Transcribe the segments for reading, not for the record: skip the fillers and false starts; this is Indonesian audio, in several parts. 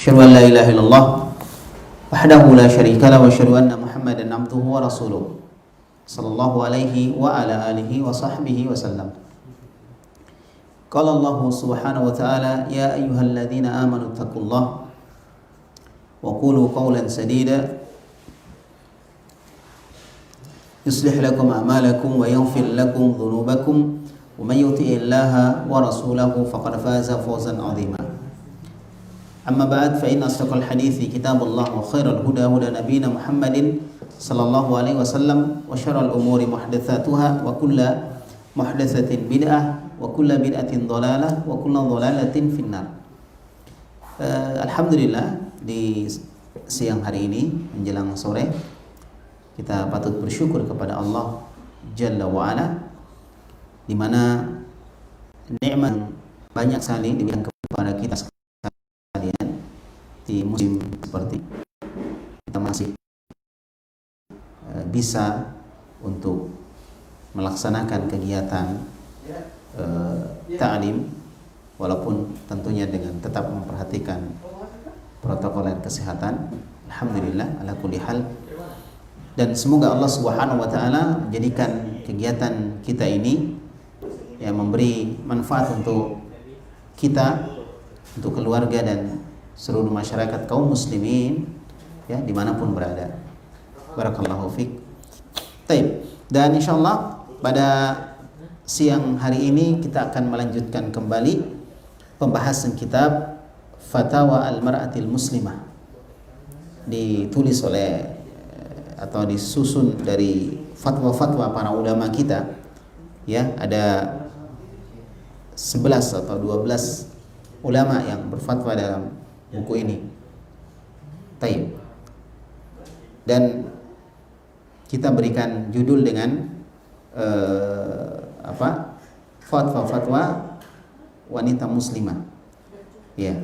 Asyhadu an la ilaha illallah wahdahu la syarika lahu wa asyhadu anna Muhammadan abduhu wa rasuluh sallallahu alaihi wa ala alihi wa sahbihi wa sallam. Qala Allah subhanahu wa ta'ala ya ayyuhalladzina amanu taqullaha wa qulu qawlan sadida yuslih lakum a'malakum wa yaghfir lakum dhunubakum wa may yuti'illaha wa rasulahu faqad faza fawzan 'azima. Amma ba'd, fa inna asdaqal hadithi kitabullah wa khairal huda huda nabiyina Muhammadin sallallahu alaihi wasallam wa syarrul umuri muhdatsatuha wa kullu muhdatsatin bid'ah wa kullu bid'atin dhalalah wa kullu dhalalatin finnar. Alhamdulillah, di siang hari ini menjelang sore kita patut bersyukur kepada Allah Jalla wa Ala, di mana nikmat banyak sekali diberikan kepada kita sekalian di musim seperti kita masih bisa untuk melaksanakan kegiatan ta'lim, walaupun tentunya dengan tetap memperhatikan protokol kesehatan. Alhamdulillah ala kulli hal. Dan semoga Allah Subhanahu wa taala menjadikan kegiatan kita ini yang memberi manfaat untuk kita, untuk keluarga dan seluruh masyarakat kaum muslimin ya dimanapun berada. Barakallahu fiik. Taib. Dan insyaallah pada siang hari ini kita akan melanjutkan kembali pembahasan kitab Fatawa Al-Mar'atil Muslimah, ditulis oleh atau disusun dari fatwa-fatwa para ulama kita ya. Ada 11 atau 12 ulama yang berfatwa dalam buku ini. Taib. Dan kita berikan judul dengan fatwa-fatwa wanita muslimah. Ya.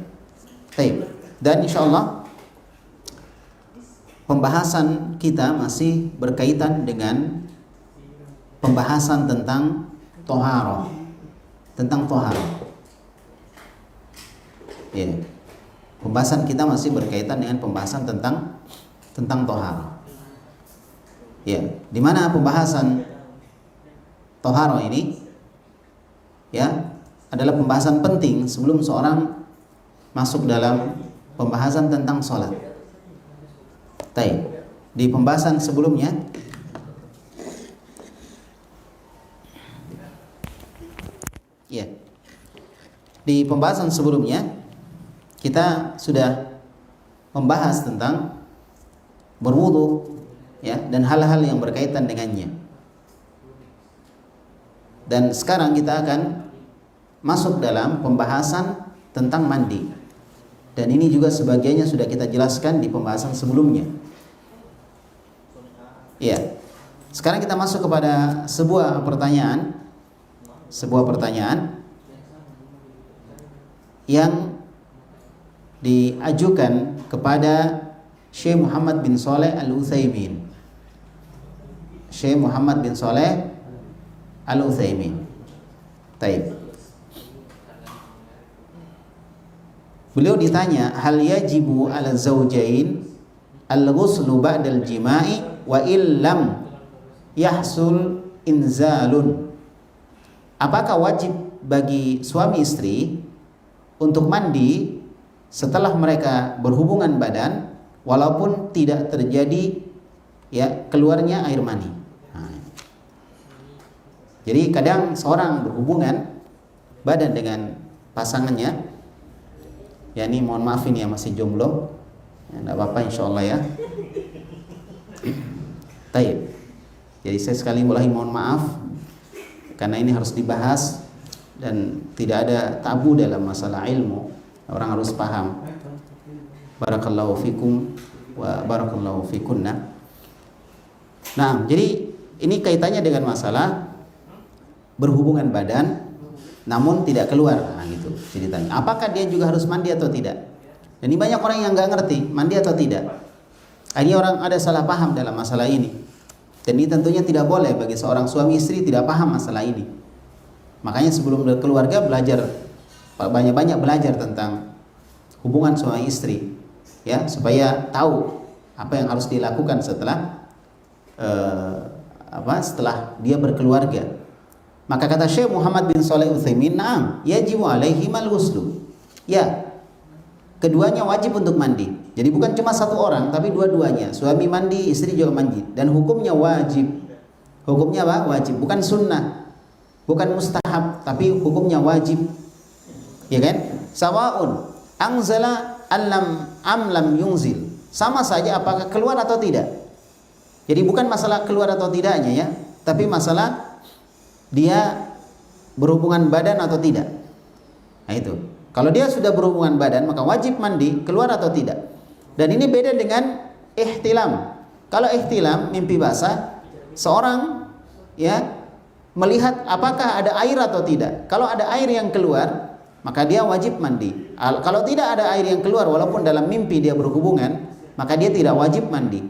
Taib. Dan insyaallah pembahasan kita masih berkaitan dengan pembahasan tentang toharoh, tentang toharoh. Ya. Pembahasan kita masih berkaitan dengan pembahasan tentang toharoh. Ya, di mana pembahasan toharoh ini ya adalah pembahasan penting sebelum seorang masuk dalam pembahasan tentang sholat. Taib. Di pembahasan sebelumnya ya, di pembahasan sebelumnya kita sudah membahas tentang berwudu ya dan hal-hal yang berkaitan dengannya. Dan sekarang kita akan masuk dalam pembahasan tentang mandi. Dan ini juga sebagiannya sudah kita jelaskan di pembahasan sebelumnya. Ya. Sekarang kita masuk kepada sebuah pertanyaan yang diajukan kepada Syekh Muhammad bin Shalih Al-Utsaimin. Syekh Muhammad bin Shalih Al-Utsaimin. Taib. Beliau ditanya, hal yajibu ala zawjain al-ghuslu ba'dal jima'i wa illam yahsul inzalun. Apakah wajib bagi suami istri untuk mandi setelah mereka berhubungan badan walaupun tidak terjadi ya keluarnya air mani? Jadi kadang seorang berhubungan badan dengan pasangannya, ya ini mohon maaf ini ya masih jomblo, ya, enggak apa-apa insyaallah ya. Taib. Jadi saya sekali lagi mohon maaf karena ini harus dibahas dan tidak ada tabu dalam masalah ilmu. Orang harus paham. Barakallahu fikum wa barakallahu fikunna. Nah, jadi ini kaitannya dengan masalah berhubungan badan namun tidak keluar. Nah, gitu ceritanya. Apakah dia juga harus mandi atau tidak? Dan ini banyak orang yang nggak ngerti mandi atau tidak. Ini orang ada salah paham dalam masalah ini. Dan ini tentunya tidak boleh bagi seorang suami istri tidak paham masalah ini. Makanya sebelum berkeluarga belajar banyak-banyak belajar tentang hubungan suami istri, ya, supaya tahu apa yang harus dilakukan setelah setelah dia berkeluarga. Maka kata Syekh Muhammad bin Shalih Utsaimin, "Na'am, yajibu alaihimal ghuslu." Ya, keduanya wajib untuk mandi. Jadi bukan cuma satu orang, tapi dua-duanya. Suami mandi, istri juga mandi. Dan hukumnya wajib. Hukumnya apa? Wajib. Bukan sunnah, bukan mustahab, tapi hukumnya wajib. Ya kan? Sawa'un anzala am lam yunzil. Sama saja apakah keluar atau tidak. Jadi bukan masalah keluar atau tidaknya ya, tapi masalah dia berhubungan badan atau tidak. Nah itu. Kalau dia sudah berhubungan badan maka wajib mandi, keluar atau tidak. Dan ini beda dengan ihtilam. Kalau ihtilam, mimpi basah, seorang ya melihat apakah ada air atau tidak. Kalau ada air yang keluar, maka dia wajib mandi. Kalau tidak ada air yang keluar walaupun dalam mimpi dia berhubungan, maka dia tidak wajib mandi.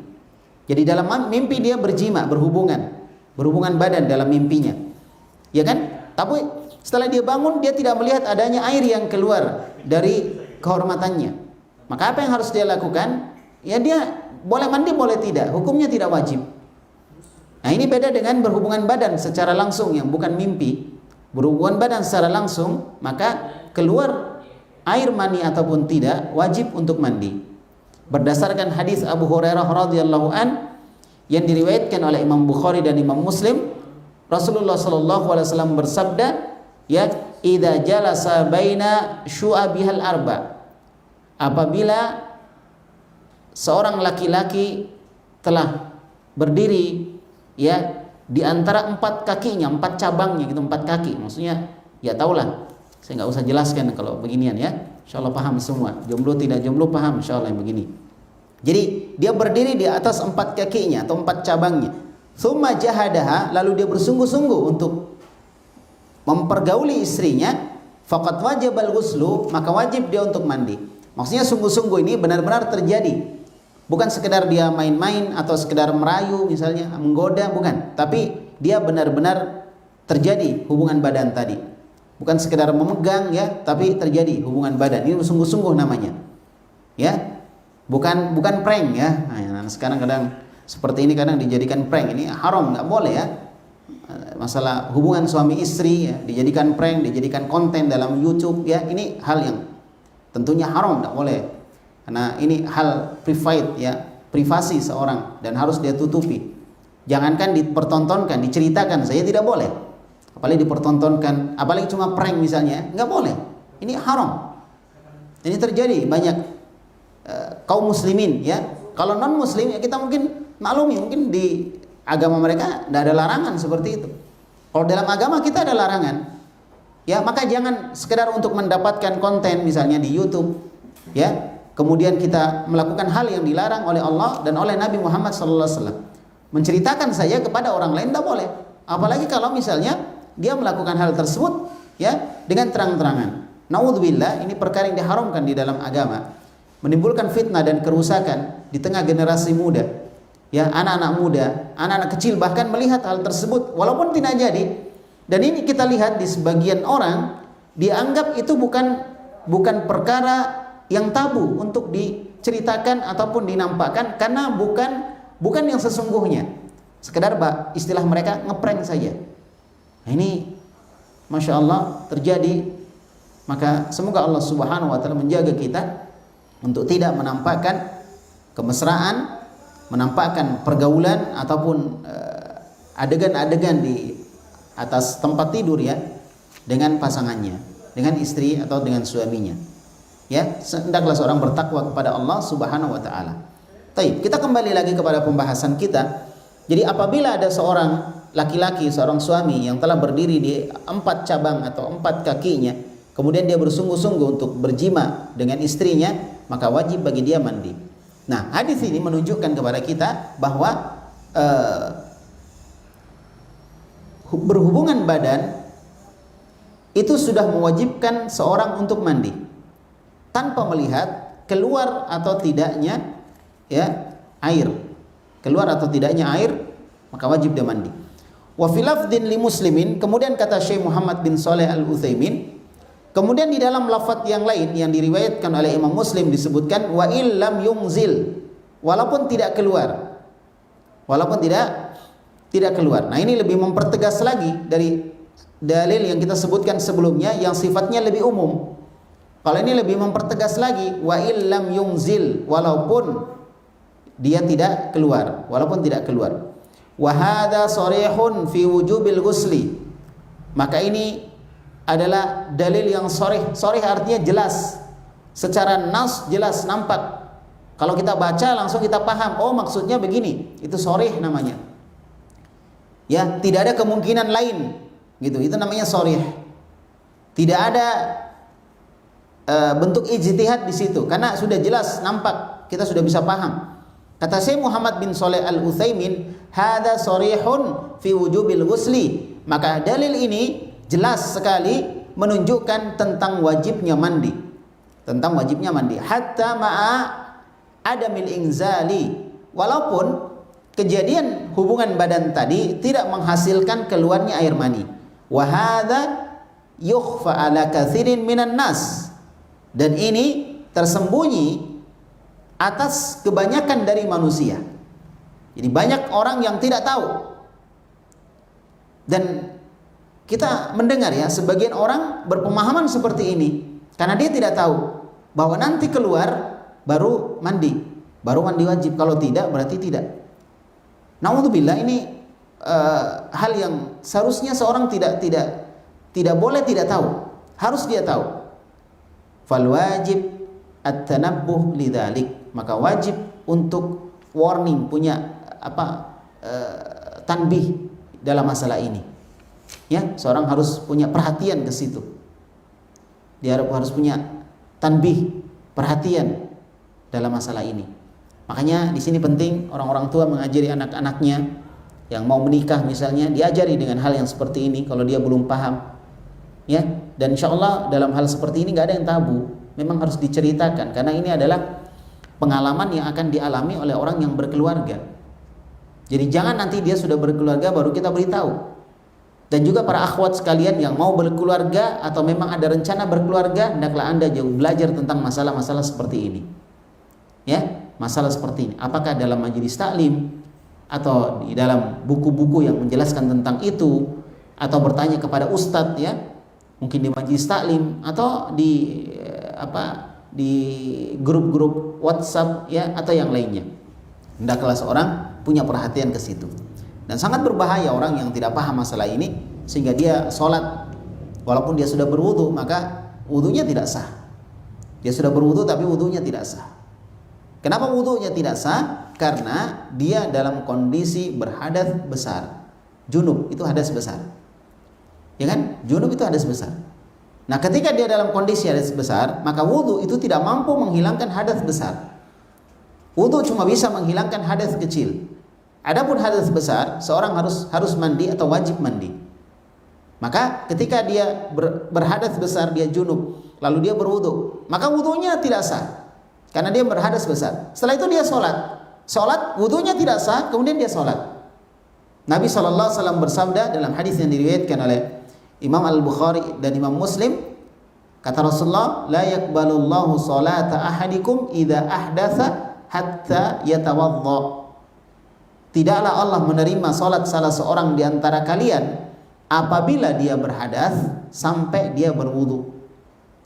Jadi dalam mimpi dia berjima, berhubungan badan dalam mimpinya. Ya kan? Tapi setelah dia bangun dia tidak melihat adanya air yang keluar dari kehormatannya. Maka apa yang harus dia lakukan? Ya dia boleh mandi boleh tidak, hukumnya tidak wajib. Nah ini beda dengan berhubungan badan secara langsung yang bukan mimpi. Berhubungan badan secara langsung, maka keluar air mani ataupun tidak wajib untuk mandi. Berdasarkan hadis Abu Hurairah radhiyallahu an yang diriwayatkan oleh Imam Bukhari dan Imam Muslim, Rasulullah sallallahu alaihi wasallam bersabda, ya, idza jalasa baina syu'abihal arba. Apabila seorang laki-laki telah berdiri ya di antara empat kakinya, empat cabangnya gitu, empat kaki. Maksudnya ya tahulah. Saya nggak usah jelaskan kalau beginian ya. Insyaallah paham semua. Jomblo tidak jomblo paham insyaallah yang begini. Jadi dia berdiri di atas empat kakinya atau empat cabangnya. Tsumma jahadaha, lalu dia bersungguh-sungguh untuk mempergauli istrinya, faqad wajibal ghuslu, maka wajib dia untuk mandi. Maksudnya sungguh-sungguh ini benar-benar terjadi. Bukan sekedar dia main-main atau sekedar merayu misalnya, menggoda, bukan. Tapi dia benar-benar terjadi hubungan badan tadi. Bukan sekedar memegang ya, tapi terjadi hubungan badan. Ini sungguh-sungguh namanya. Ya. Bukan prank ya. Nah, sekarang kadang seperti ini kadang dijadikan prank. Ini haram, enggak boleh ya. Masalah hubungan suami istri ya, dijadikan prank, dijadikan konten dalam YouTube ya. Ini hal yang tentunya haram, enggak boleh. Karena ini hal private ya, privasi seorang dan harus dia tutupi. Jangankan dipertontonkan, diceritakan saya tidak boleh. Apalagi dipertontonkan, apalagi cuma prank misalnya, enggak boleh. Ini haram. Ini terjadi banyak kaum muslimin ya. Kalau non muslim ya kita mungkin maklumi, mungkin di agama mereka tidak ada larangan seperti itu. Kalau dalam agama kita ada larangan. Ya, maka jangan sekedar untuk mendapatkan konten misalnya di YouTube ya. Kemudian kita melakukan hal yang dilarang oleh Allah dan oleh Nabi Muhammad SAW. Menceritakan saja kepada orang lain tidak boleh. Apalagi kalau misalnya dia melakukan hal tersebut ya dengan terang-terangan. Naudzubillah, ini perkara yang diharamkan di dalam agama. Menimbulkan fitnah dan kerusakan di tengah generasi muda. Ya, anak-anak muda, anak-anak kecil bahkan melihat hal tersebut walaupun tidak jadi. Dan ini kita lihat di sebagian orang dianggap itu bukan perkara yang tabu untuk diceritakan ataupun dinampakkan karena bukan yang sesungguhnya. Sekedar istilah mereka ngeprank saja. Nah, ini Masya Allah terjadi. Maka semoga Allah Subhanahu wa ta'ala menjaga kita untuk tidak menampakkan kemesraan, menampakkan pergaulan ataupun adegan-adegan di atas tempat tidur ya dengan pasangannya, dengan istri atau dengan suaminya. Ya, hendaklah seorang bertakwa kepada Allah Subhanahu wa taala. Baik, kita kembali lagi kepada pembahasan kita. Jadi apabila ada seorang laki-laki, seorang suami yang telah berdiri di empat cabang atau empat kakinya, kemudian dia bersungguh-sungguh untuk berjima dengan istrinya, maka wajib bagi dia mandi. Nah, hadis ini menunjukkan kepada kita bahwa berhubungan badan itu sudah mewajibkan seorang untuk mandi tanpa melihat keluar atau tidaknya ya air. Keluar atau tidaknya air, maka wajib dia mandi. Wa fil lafdin li muslimin, kemudian kata Syekh Muhammad bin Shalih Al Utsaimin, Kemudian di dalam lafaz yang lain yang diriwayatkan oleh Imam Muslim disebutkan wa illam yunzil, walaupun tidak keluar. Walaupun tidak keluar. Nah, ini lebih mempertegas lagi dari dalil yang kita sebutkan sebelumnya yang sifatnya lebih umum. Kalau ini lebih mempertegas lagi wa illam yunzil, walaupun dia tidak keluar, walaupun tidak keluar. Wa hadza sharihun fi wujubil ghusli. Maka ini adalah dalil yang sharih. Sharih artinya jelas. Secara nas jelas nampak. Kalau kita baca langsung kita paham, oh maksudnya begini. Itu sharih namanya. Ya, tidak ada kemungkinan lain. Gitu. Itu namanya sharih. Tidak ada bentuk ijtihad di situ karena sudah jelas nampak, kita sudah bisa paham. Kata Syekh Muhammad bin Shalih Al-Utsaimin, hadza sharihun fi wujubil ghusli. Maka dalil ini jelas sekali menunjukkan tentang wajibnya mandi. Tentang wajibnya mandi. Hatta ma'a adamil inzali. Walaupun kejadian hubungan badan tadi tidak menghasilkan keluarnya air mani. Wa hadza yukhfa ala katsirin minan nas. Dan ini tersembunyi atas kebanyakan dari manusia. Jadi banyak orang yang tidak tahu. Dan kita mendengar ya, sebagian orang berpemahaman seperti ini karena dia tidak tahu bahwa nanti keluar baru mandi wajib. Kalau tidak berarti tidak. Naudzubillah, ini hal yang seharusnya seorang tidak boleh tidak tahu. Harus dia tahu. Fal wajib at-tanabbuh lidzalik. Maka wajib untuk warning, punya tanbih dalam masalah ini. Ya, seorang harus punya perhatian ke situ. Dia harus punya tanbih, perhatian dalam masalah ini. Makanya di sini penting orang-orang tua mengajari anak-anaknya yang mau menikah misalnya, diajari dengan hal yang seperti ini kalau dia belum paham. Ya, dan insya Allah dalam hal seperti ini nggak ada yang tabu. Memang harus diceritakan karena ini adalah pengalaman yang akan dialami oleh orang yang berkeluarga. Jadi jangan nanti dia sudah berkeluarga baru kita beritahu. Dan juga para akhwat sekalian yang mau berkeluarga atau memang ada rencana berkeluarga, hendaklah Anda jauh belajar tentang masalah-masalah seperti ini. Ya, masalah seperti ini. Apakah dalam majelis taklim atau di dalam buku-buku yang menjelaskan tentang itu, atau bertanya kepada ustadz ya, mungkin di majelis taklim atau di grup-grup WhatsApp ya, atau yang lainnya. Hendaklah seorang punya perhatian ke situ. Dan sangat berbahaya orang yang tidak paham masalah ini sehingga dia sholat walaupun dia sudah berwudu, maka wudunya tidak sah. Dia sudah berwudu tapi wudunya tidak sah. Kenapa wudunya tidak sah? Karena dia dalam kondisi berhadas besar. Junub itu hadas besar. Ya kan? Junub itu hadas besar. Nah, ketika dia dalam kondisi hadas besar, maka wudu itu tidak mampu menghilangkan hadas besar. Wudu cuma bisa menghilangkan hadas kecil. Adapun hadas besar, seorang harus mandi atau wajib mandi. Maka ketika dia berhadas besar, dia junub, lalu dia berwudu, maka wudunya tidak sah karena dia berhadas besar. Setelah itu dia sholat, wudunya tidak sah, kemudian dia sholat. Nabi SAW bersabda dalam hadis yang diriwayatkan oleh Imam Al-Bukhari dan Imam Muslim, kata Rasulullah, la yakbalullahu salata ahadikum idza ahdatsa hatta yatawadda. Tidaklah Allah menerima salat salah seorang di antara kalian apabila dia berhadas sampai dia berwudu.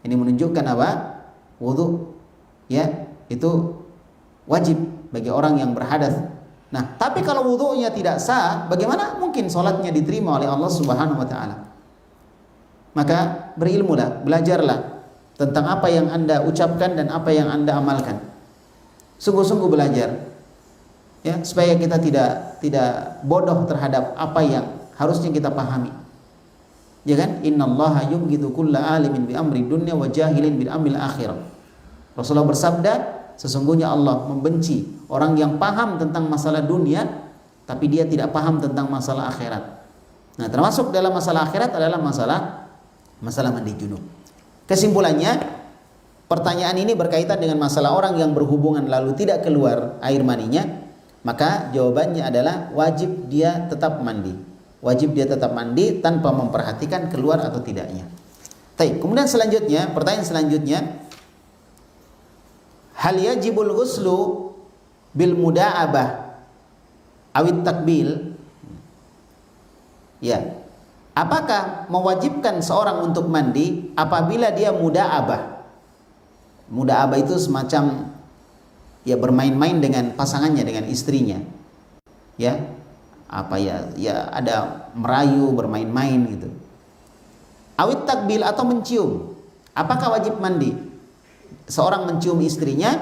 Ini menunjukkan apa? Wudu ya, itu wajib bagi orang yang berhadas. Nah, tapi kalau wudunya tidak sah, bagaimana mungkin salatnya diterima oleh Allah Subhanahu wa taala? Maka berilmulah, belajarlah tentang apa yang Anda ucapkan dan apa yang Anda amalkan. Sungguh-sungguh belajar. Ya, supaya kita tidak bodoh terhadap apa yang harusnya kita pahami. Ya kan? Innallaha yubghidu kulla alimin bi amri dunya wa jahilin bil amril akhirah. Rasulullah bersabda, sesungguhnya Allah membenci orang yang paham tentang masalah dunia tapi dia tidak paham tentang masalah akhirat. Nah, termasuk dalam masalah akhirat adalah masalah mandi junub. Kesimpulannya, pertanyaan ini berkaitan dengan masalah orang yang berhubungan lalu tidak keluar air maninya. Maka jawabannya adalah wajib dia tetap mandi. Wajib dia tetap mandi tanpa memperhatikan keluar atau tidaknya. Baik, kemudian selanjutnya, pertanyaan selanjutnya, hal yajibul ghuslu bil muda'abah awit takbil? Ya. Apakah mewajibkan seorang untuk mandi apabila dia muda'abah? Muda'abah itu semacam ya bermain-main dengan pasangannya, dengan istrinya. Ya. Apa ya? Ya ada merayu, bermain-main gitu. Awit takbil atau mencium. Apakah wajib mandi? Seorang mencium istrinya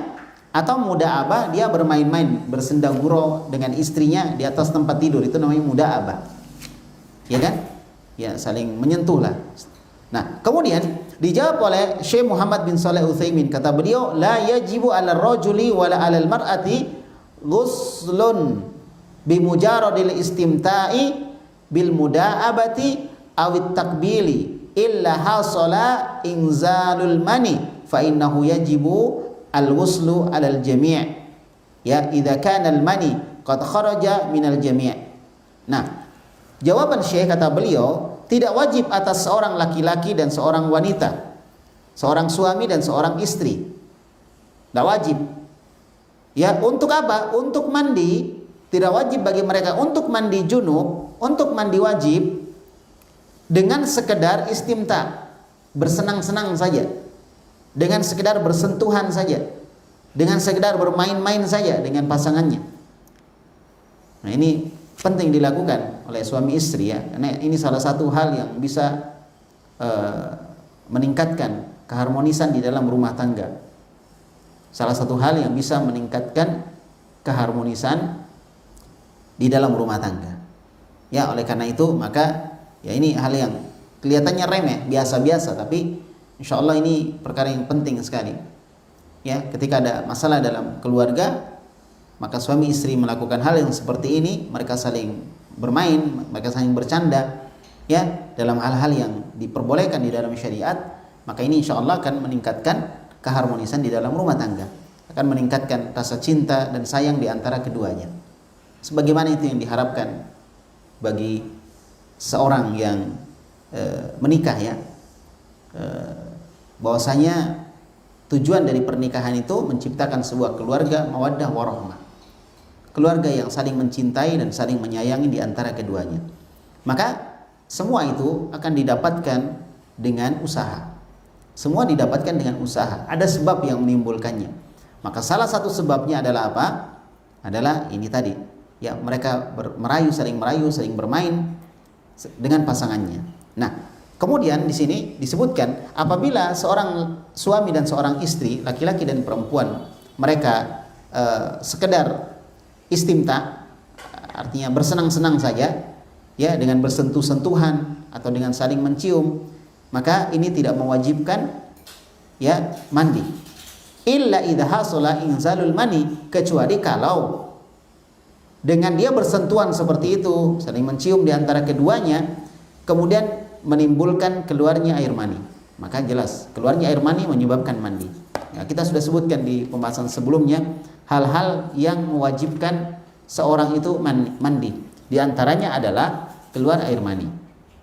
atau muda'abah dia bermain-main, bersendagurau dengan istrinya di atas tempat tidur, itu namanya muda'abah. Ya kan? Ya saling menyentuh lah. Nah, kemudian dijawab oleh Syekh Muhammad bin Shalih Utsaimin, kata beliau, la yajibu 'alal rajuli wala 'alal mar'ati ghuslun bi mujaradil istimta'i bil muda'abati awit takbili illa hasala inzalul mani fa innahu yajibu al-ghuslu 'alal jami', ya idza kana al-mani qad kharaja minal jami'. Nah, jawaban Syekh, kata beliau, tidak wajib atas seorang laki-laki dan seorang wanita, seorang suami dan seorang istri. Tidak wajib. Ya, untuk apa? Untuk mandi, tidak wajib bagi mereka untuk mandi junub, untuk mandi wajib dengan sekedar istimta, bersenang-senang saja, dengan sekedar bersentuhan saja, dengan sekedar bermain-main saja dengan pasangannya. Nah, ini penting dilakukan oleh suami istri ya, karena ini salah satu hal yang bisa meningkatkan keharmonisan di dalam rumah tangga. Salah satu hal yang bisa meningkatkan keharmonisan di dalam rumah tangga. Ya, oleh karena itu maka ya ini hal yang kelihatannya remeh, biasa-biasa, tapi insya Allah ini perkara yang penting sekali. Ya, ketika ada masalah dalam keluarga, maka suami istri melakukan hal yang seperti ini, mereka saling bermain, mereka saling bercanda, ya, dalam hal-hal yang diperbolehkan di dalam syariat, maka ini insya Allah akan meningkatkan keharmonisan di dalam rumah tangga, akan meningkatkan rasa cinta dan sayang di antara keduanya. Sebagaimana itu yang diharapkan bagi seorang yang menikah ya, bahwasanya tujuan dari pernikahan itu menciptakan sebuah keluarga mawaddah warahmah, keluarga yang saling mencintai dan saling menyayangi di antara keduanya. Maka semua itu akan didapatkan dengan usaha. Semua didapatkan dengan usaha. Ada sebab yang menimbulkannya. Maka salah satu sebabnya adalah apa? Adalah ini tadi. Ya, mereka merayu, saling bermain dengan pasangannya. Nah, kemudian di sini disebutkan apabila seorang suami dan seorang istri, laki-laki dan perempuan, mereka sekedar istimta, artinya bersenang-senang saja, ya, dengan bersentuh-sentuhan atau dengan saling mencium, maka ini tidak mewajibkan ya mandi. Illa idza hasala inzalul mani, kecuali kalau dengan dia bersentuhan seperti itu, saling mencium di antara keduanya, kemudian menimbulkan keluarnya air mani, maka jelas keluarnya air mani menyebabkan mandi. Ya, kita sudah sebutkan di pembahasan sebelumnya hal-hal yang mewajibkan seorang itu mandi. Di antaranya adalah keluar air mani.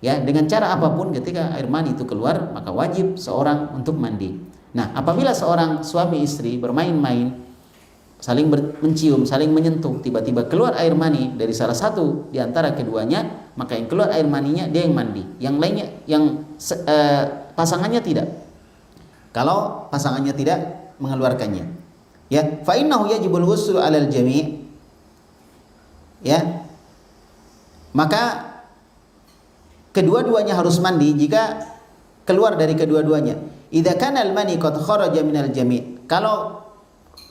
Ya, dengan cara apapun ketika air mani itu keluar, maka wajib seorang untuk mandi. Nah, apabila seorang suami istri bermain-main, saling mencium, saling menyentuh, tiba-tiba keluar air mani dari salah satu di antara keduanya, maka yang keluar air maninya dia yang mandi, yang lainnya, yang pasangannya tidak. Kalau pasangannya tidak mengeluarkannya, ya, fa innahu yajibul ghuslu 'alal jami', ya, maka kedua-duanya harus mandi jika keluar dari kedua-duanya. Idza kana al-mani qad kharaja minal jami', kalau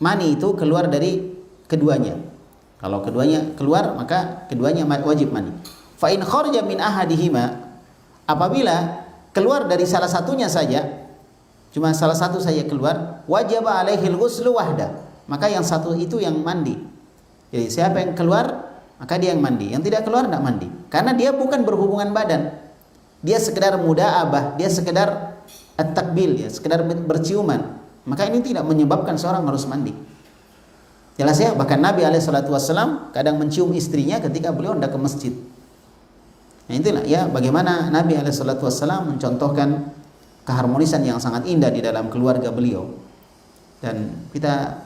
mani itu keluar dari keduanya. Kalau keduanya keluar, maka keduanya wajib mandi. Fa in kharaja min ahadihima, apabila keluar dari salah satunya saja, cuma salah satu saja keluar, wajib alaihil ghuslu wahda, maka yang satu itu yang mandi. Jadi siapa yang keluar, maka dia yang mandi. Yang tidak keluar tidak mandi, karena dia bukan berhubungan badan, dia sekedar muda'abah, dia sekedar at-takbil, ya, sekedar berciuman. Maka ini tidak menyebabkan seorang harus mandi. Jelas ya, bahkan Nabi SAW kadang mencium istrinya ketika beliau hendak ke masjid. Nah, itulah ya bagaimana Nabi SAW mencontohkan keharmonisan yang sangat indah di dalam keluarga beliau. Dan kita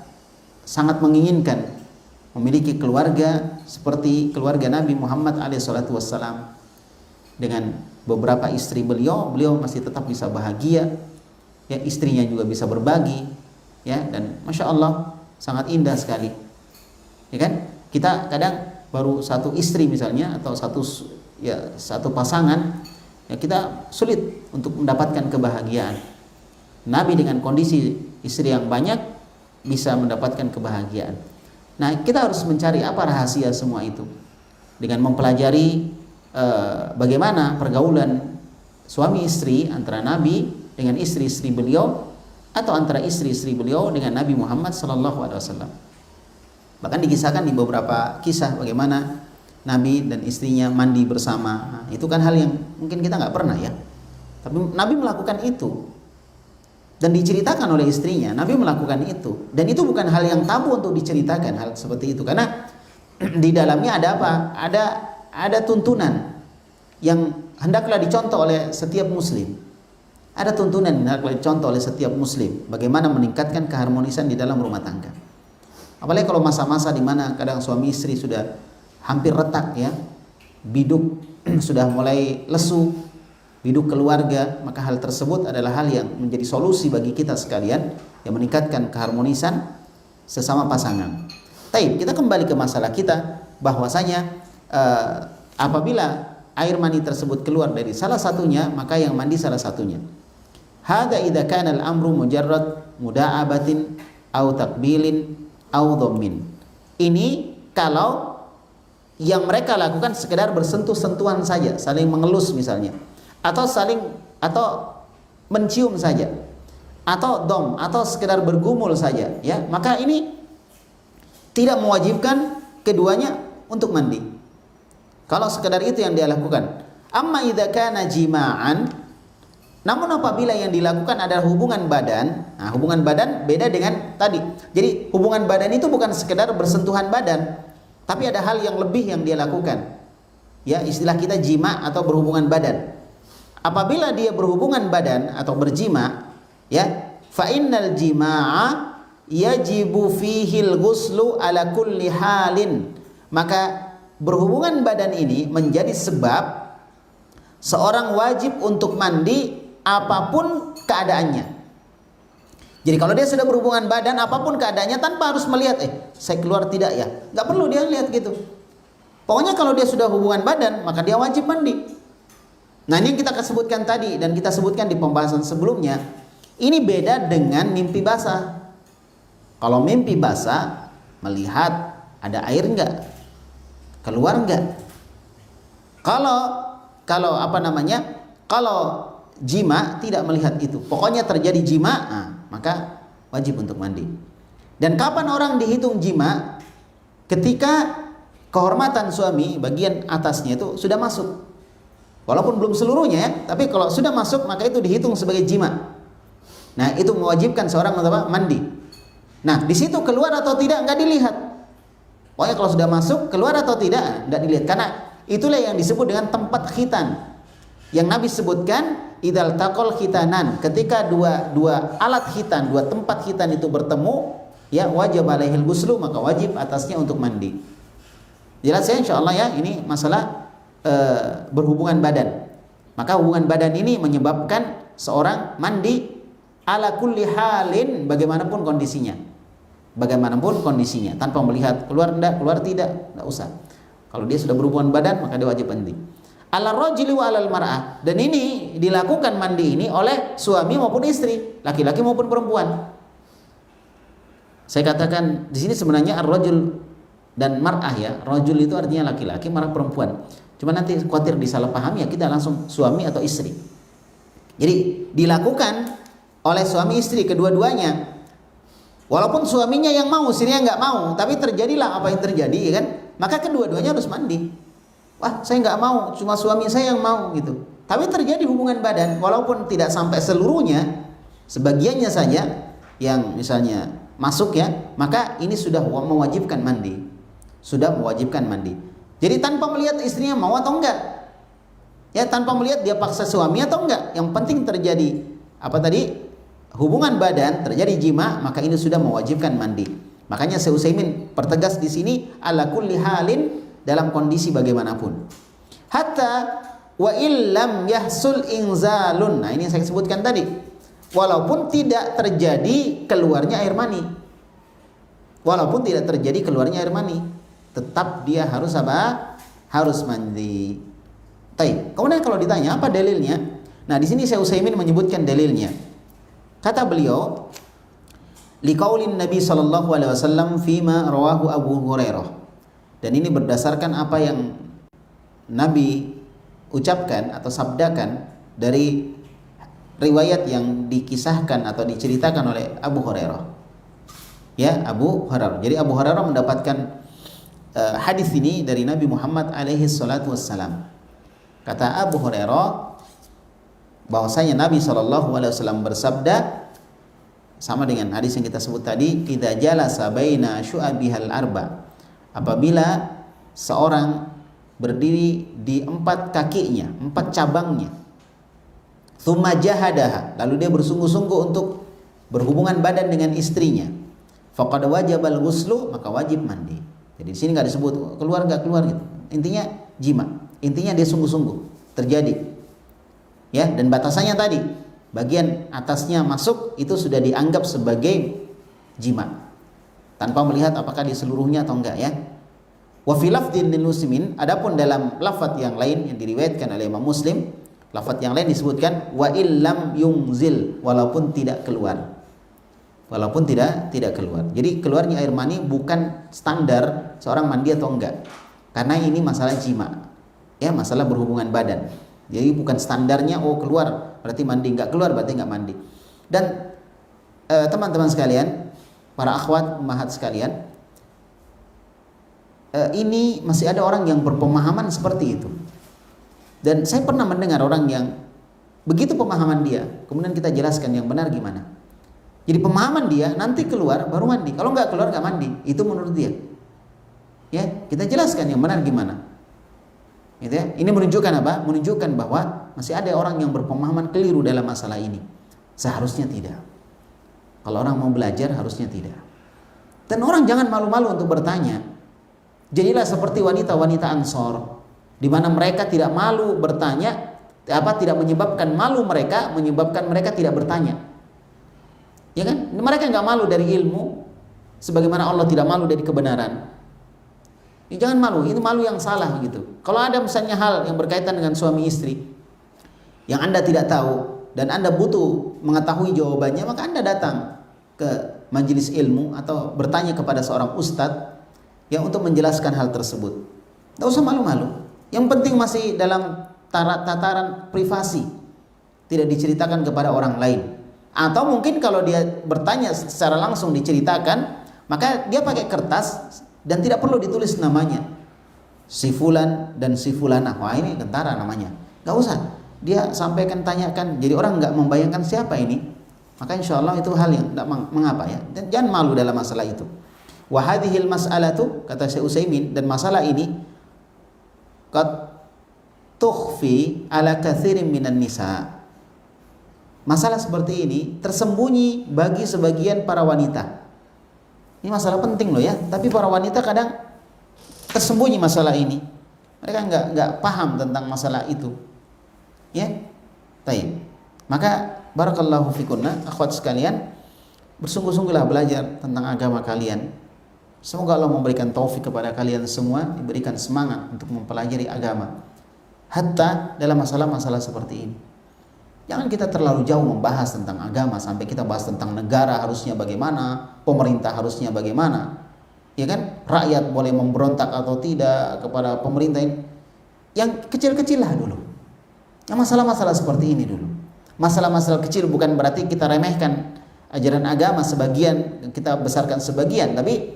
sangat menginginkan memiliki keluarga seperti keluarga Nabi Muhammad SAW. Dengan beberapa istri beliau masih tetap bisa bahagia, ya, istrinya juga bisa berbagi, ya, dan masya Allah sangat indah sekali, ya kan? Kita kadang baru satu istri misalnya atau satu pasangan, ya, kita sulit untuk mendapatkan kebahagiaan. Nabi dengan kondisi istri yang banyak bisa mendapatkan kebahagiaan. Nah, kita harus mencari apa rahasia semua itu dengan mempelajari bagaimana pergaulan suami istri antara Nabi dengan istri-istri beliau atau antara istri-istri beliau dengan Nabi Muhammad SAW. Bahkan dikisahkan di beberapa kisah bagaimana Nabi dan istrinya mandi bersama. Nah, itu kan hal yang mungkin kita nggak pernah, ya, tapi Nabi melakukan itu dan diceritakan oleh istrinya. Nabi melakukan itu, dan itu bukan hal yang tabu untuk diceritakan hal seperti itu, karena di dalamnya ada apa? Ada tuntunan yang hendaklah dicontoh oleh setiap muslim. Ada tuntunan yang hendaklah dicontoh oleh setiap muslim, bagaimana meningkatkan keharmonisan di dalam rumah tangga. Apalagi kalau masa-masa di mana kadang suami istri sudah hampir retak, ya, biduk sudah mulai lesu, biduk keluarga, maka hal tersebut adalah hal yang menjadi solusi bagi kita sekalian yang meningkatkan keharmonisan sesama pasangan. Taib, kita kembali ke masalah kita, bahwasanya apabila air mani tersebut keluar dari salah satunya, maka yang mandi salah satunya. Hadza idza kana al-amru mujarrad muda'abatin au takbilin au dhammin. Ini kalau yang mereka lakukan sekedar bersentuh-sentuhan saja, saling mengelus misalnya, atau mencium saja, atau dom, atau sekedar bergumul saja, ya, maka ini tidak mewajibkan keduanya untuk mandi. Kalau sekedar itu yang dia lakukan. Amma idza kana jima'an, namun apabila yang dilakukan adalah hubungan badan, nah, hubungan badan beda dengan tadi. Jadi hubungan badan itu bukan sekedar bersentuhan badan, tapi ada hal yang lebih yang dia lakukan. Ya, istilah kita jima atau berhubungan badan. Apabila dia berhubungan badan atau berjima, ya, fa innal jima'a yajibu fihil ghuslu ala kulli halin. Maka berhubungan badan ini menjadi sebab seorang wajib untuk mandi apapun keadaannya. Jadi kalau dia sudah berhubungan badan apapun keadaannya, tanpa harus melihat saya keluar tidak, ya, nggak perlu dia lihat gitu. Pokoknya kalau dia sudah hubungan badan, maka dia wajib mandi. Nah, ini yang kita sebutkan tadi dan kita sebutkan di pembahasan sebelumnya. Ini beda dengan mimpi basah. Kalau mimpi basah, melihat ada air enggak, keluar enggak. Kalau jima tidak melihat itu, pokoknya terjadi jima, maka wajib untuk mandi. Dan kapan orang dihitung jima? Ketika kehormatan suami bagian atasnya itu sudah masuk, walaupun belum seluruhnya, ya, tapi kalau sudah masuk maka itu dihitung sebagai jima. Nah, itu mewajibkan seorang mandi. Nah, di situ keluar atau tidak enggak dilihat. Pokoknya kalau sudah masuk, keluar atau tidak dilihat, karena itulah yang disebut dengan tempat khitan. Yang Nabi sebutkan idzal taqal khitanan, ketika dua alat khitan, dua tempat khitan itu bertemu, ya, wajib alaihil ghuslu, maka wajib atasnya untuk mandi. Jelas ya, insyaallah, ya, ini masalah berhubungan badan. Maka hubungan badan ini menyebabkan seorang mandi ala kulli halin, bagaimanapun kondisinya, tanpa melihat keluar tidak usah. Kalau dia sudah berhubungan badan, maka dia wajib mandi. Ala rajuli wa alal mar'ah, dan ini dilakukan mandi ini oleh suami maupun istri, laki-laki maupun perempuan. Saya katakan di sini sebenarnya ar-rajul dan mar'ah, ya. Rajul itu artinya laki-laki, mar'ah perempuan. Cuma nanti khawatir disalahpahami, ya, kita langsung suami atau istri. Jadi dilakukan oleh suami istri kedua-duanya. Walaupun suaminya yang mau, istrinya nggak mau, tapi terjadilah apa yang terjadi, ya kan? Maka kedua-duanya harus mandi. Wah, saya nggak mau, cuma suami saya yang mau, gitu. Tapi terjadi hubungan badan, walaupun tidak sampai seluruhnya, sebagiannya saja yang misalnya masuk, ya, maka ini sudah mewajibkan mandi. Jadi tanpa melihat istrinya mau atau enggak, ya, tanpa melihat dia paksa suami atau enggak, yang penting terjadi apa tadi? Hubungan badan terjadi jima, maka ini sudah mewajibkan mandi. Makanya Syekh Utsaimin pertegas di sini ala kulli halin, dalam kondisi bagaimanapun. Hatta wa illam yahsul inzalun. Nah, ini yang saya sebutkan tadi. Walaupun tidak terjadi keluarnya air mani. Walaupun tidak terjadi keluarnya air mani, tetap dia harus apa? Harus mandi. Baik. Kemudian kalau ditanya apa dalilnya? Nah, di sini Syekh Utsaimin menyebutkan dalilnya. Kata beliau, liqaulin Nabi sallallahu alaihi wasallam fima rawahu Abu Hurairah. Dan ini berdasarkan apa yang Nabi ucapkan atau sabdakan dari riwayat yang dikisahkan atau diceritakan oleh Abu Hurairah. Ya, Abu Hurairah. Jadi Abu Hurairah mendapatkan hadis ini dari Nabi Muhammad alaihi salatu wassalam. Kata Abu Hurairah bahwasanya Nabi SAW bersabda, sama dengan hadis yang kita sebut tadi, idza jalasa baina syu'abihal arba, apabila seorang berdiri di 4 kakinya, 4 cabangnya, tsumma jahadaha, lalu dia bersungguh-sungguh untuk berhubungan badan dengan istrinya, faqad wajabal ghuslu, maka wajib mandi. Jadi di sini enggak disebut keluar enggak keluar gitu. Intinya jima, intinya dia sungguh-sungguh terjadi. Ya, dan batasannya tadi, bagian atasnya masuk itu sudah dianggap sebagai jima, tanpa melihat apakah di seluruhnya atau enggak ya. Wa fi lafdhin lil muslimin, adapun dalam lafaz yang lain yang diriwayatkan oleh Imam Muslim, lafaz yang lain disebutkan wa illam yungzil, walaupun tidak keluar. Walaupun tidak keluar. Jadi keluarnya air mani bukan standar seorang mandi atau enggak. Karena ini masalah jima. Ya, masalah berhubungan badan. Jadi bukan standarnya oh keluar berarti mandi, enggak keluar berarti enggak mandi. Dan teman-teman sekalian, para akhwat ummahat sekalian, ini masih ada orang yang berpemahaman seperti itu. Dan saya pernah mendengar orang yang begitu pemahaman dia, kemudian kita jelaskan yang benar gimana. Jadi pemahaman dia nanti keluar baru mandi. Kalau enggak keluar enggak mandi. Itu menurut dia. Ya, kita jelaskan yang benar gimana. Gitu ya. Ini menunjukkan apa? Menunjukkan bahwa masih ada orang yang berpemahaman keliru dalam masalah ini. Seharusnya tidak. Kalau orang mau belajar harusnya tidak. Dan orang jangan malu-malu untuk bertanya. Jadilah seperti wanita-wanita Ansor, di mana mereka tidak malu bertanya, tidak menyebabkan malu mereka, menyebabkan mereka tidak bertanya. Ya kan? Mereka nggak malu dari ilmu, sebagaimana Allah tidak malu dari kebenaran. Ya, jangan malu, itu malu yang salah gitu. Kalau ada misalnya hal yang berkaitan dengan suami istri yang Anda tidak tahu dan Anda butuh mengetahui jawabannya, maka Anda datang ke majelis ilmu atau bertanya kepada seorang ustadz yang untuk menjelaskan hal tersebut. Tidak usah malu-malu. Yang penting masih dalam tataran privasi, tidak diceritakan kepada orang lain. Atau mungkin kalau dia bertanya secara langsung diceritakan, maka dia pakai kertas dan tidak perlu ditulis namanya, si fulan dan si fulanah. Wah, ini tentara namanya. Gak usah. Dia sampaikan, tanyakan. Jadi orang nggak membayangkan siapa ini. Maka insya Allah itu hal yang tidak mengapa ya. Dan jangan malu dalam masalah itu. Wa hadhil mas'alatu, kata Syekh Utsaimin, dan masalah ini qad tukhfi ala katsirin minan nisa. Masalah seperti ini tersembunyi bagi sebagian para wanita. Ini masalah penting loh ya, tapi para wanita kadang tersembunyi masalah ini. Mereka enggak paham tentang masalah itu. Ya. Baik. Maka barakallahu fikunna, akhwat sekalian, bersungguh-sungguhlah belajar tentang agama kalian. Semoga Allah memberikan taufik kepada kalian semua, diberikan semangat untuk mempelajari agama. Hatta dalam masalah-masalah seperti ini. Jangan kita terlalu jauh membahas tentang agama sampai kita bahas tentang negara harusnya bagaimana, pemerintah harusnya bagaimana. Ya kan? Rakyat boleh memberontak atau tidak kepada pemerintah ini. Yang kecil-kecil lah dulu. Yang masalah-masalah seperti ini dulu. Masalah-masalah kecil bukan berarti kita remehkan ajaran agama sebagian, kita besarkan sebagian, tapi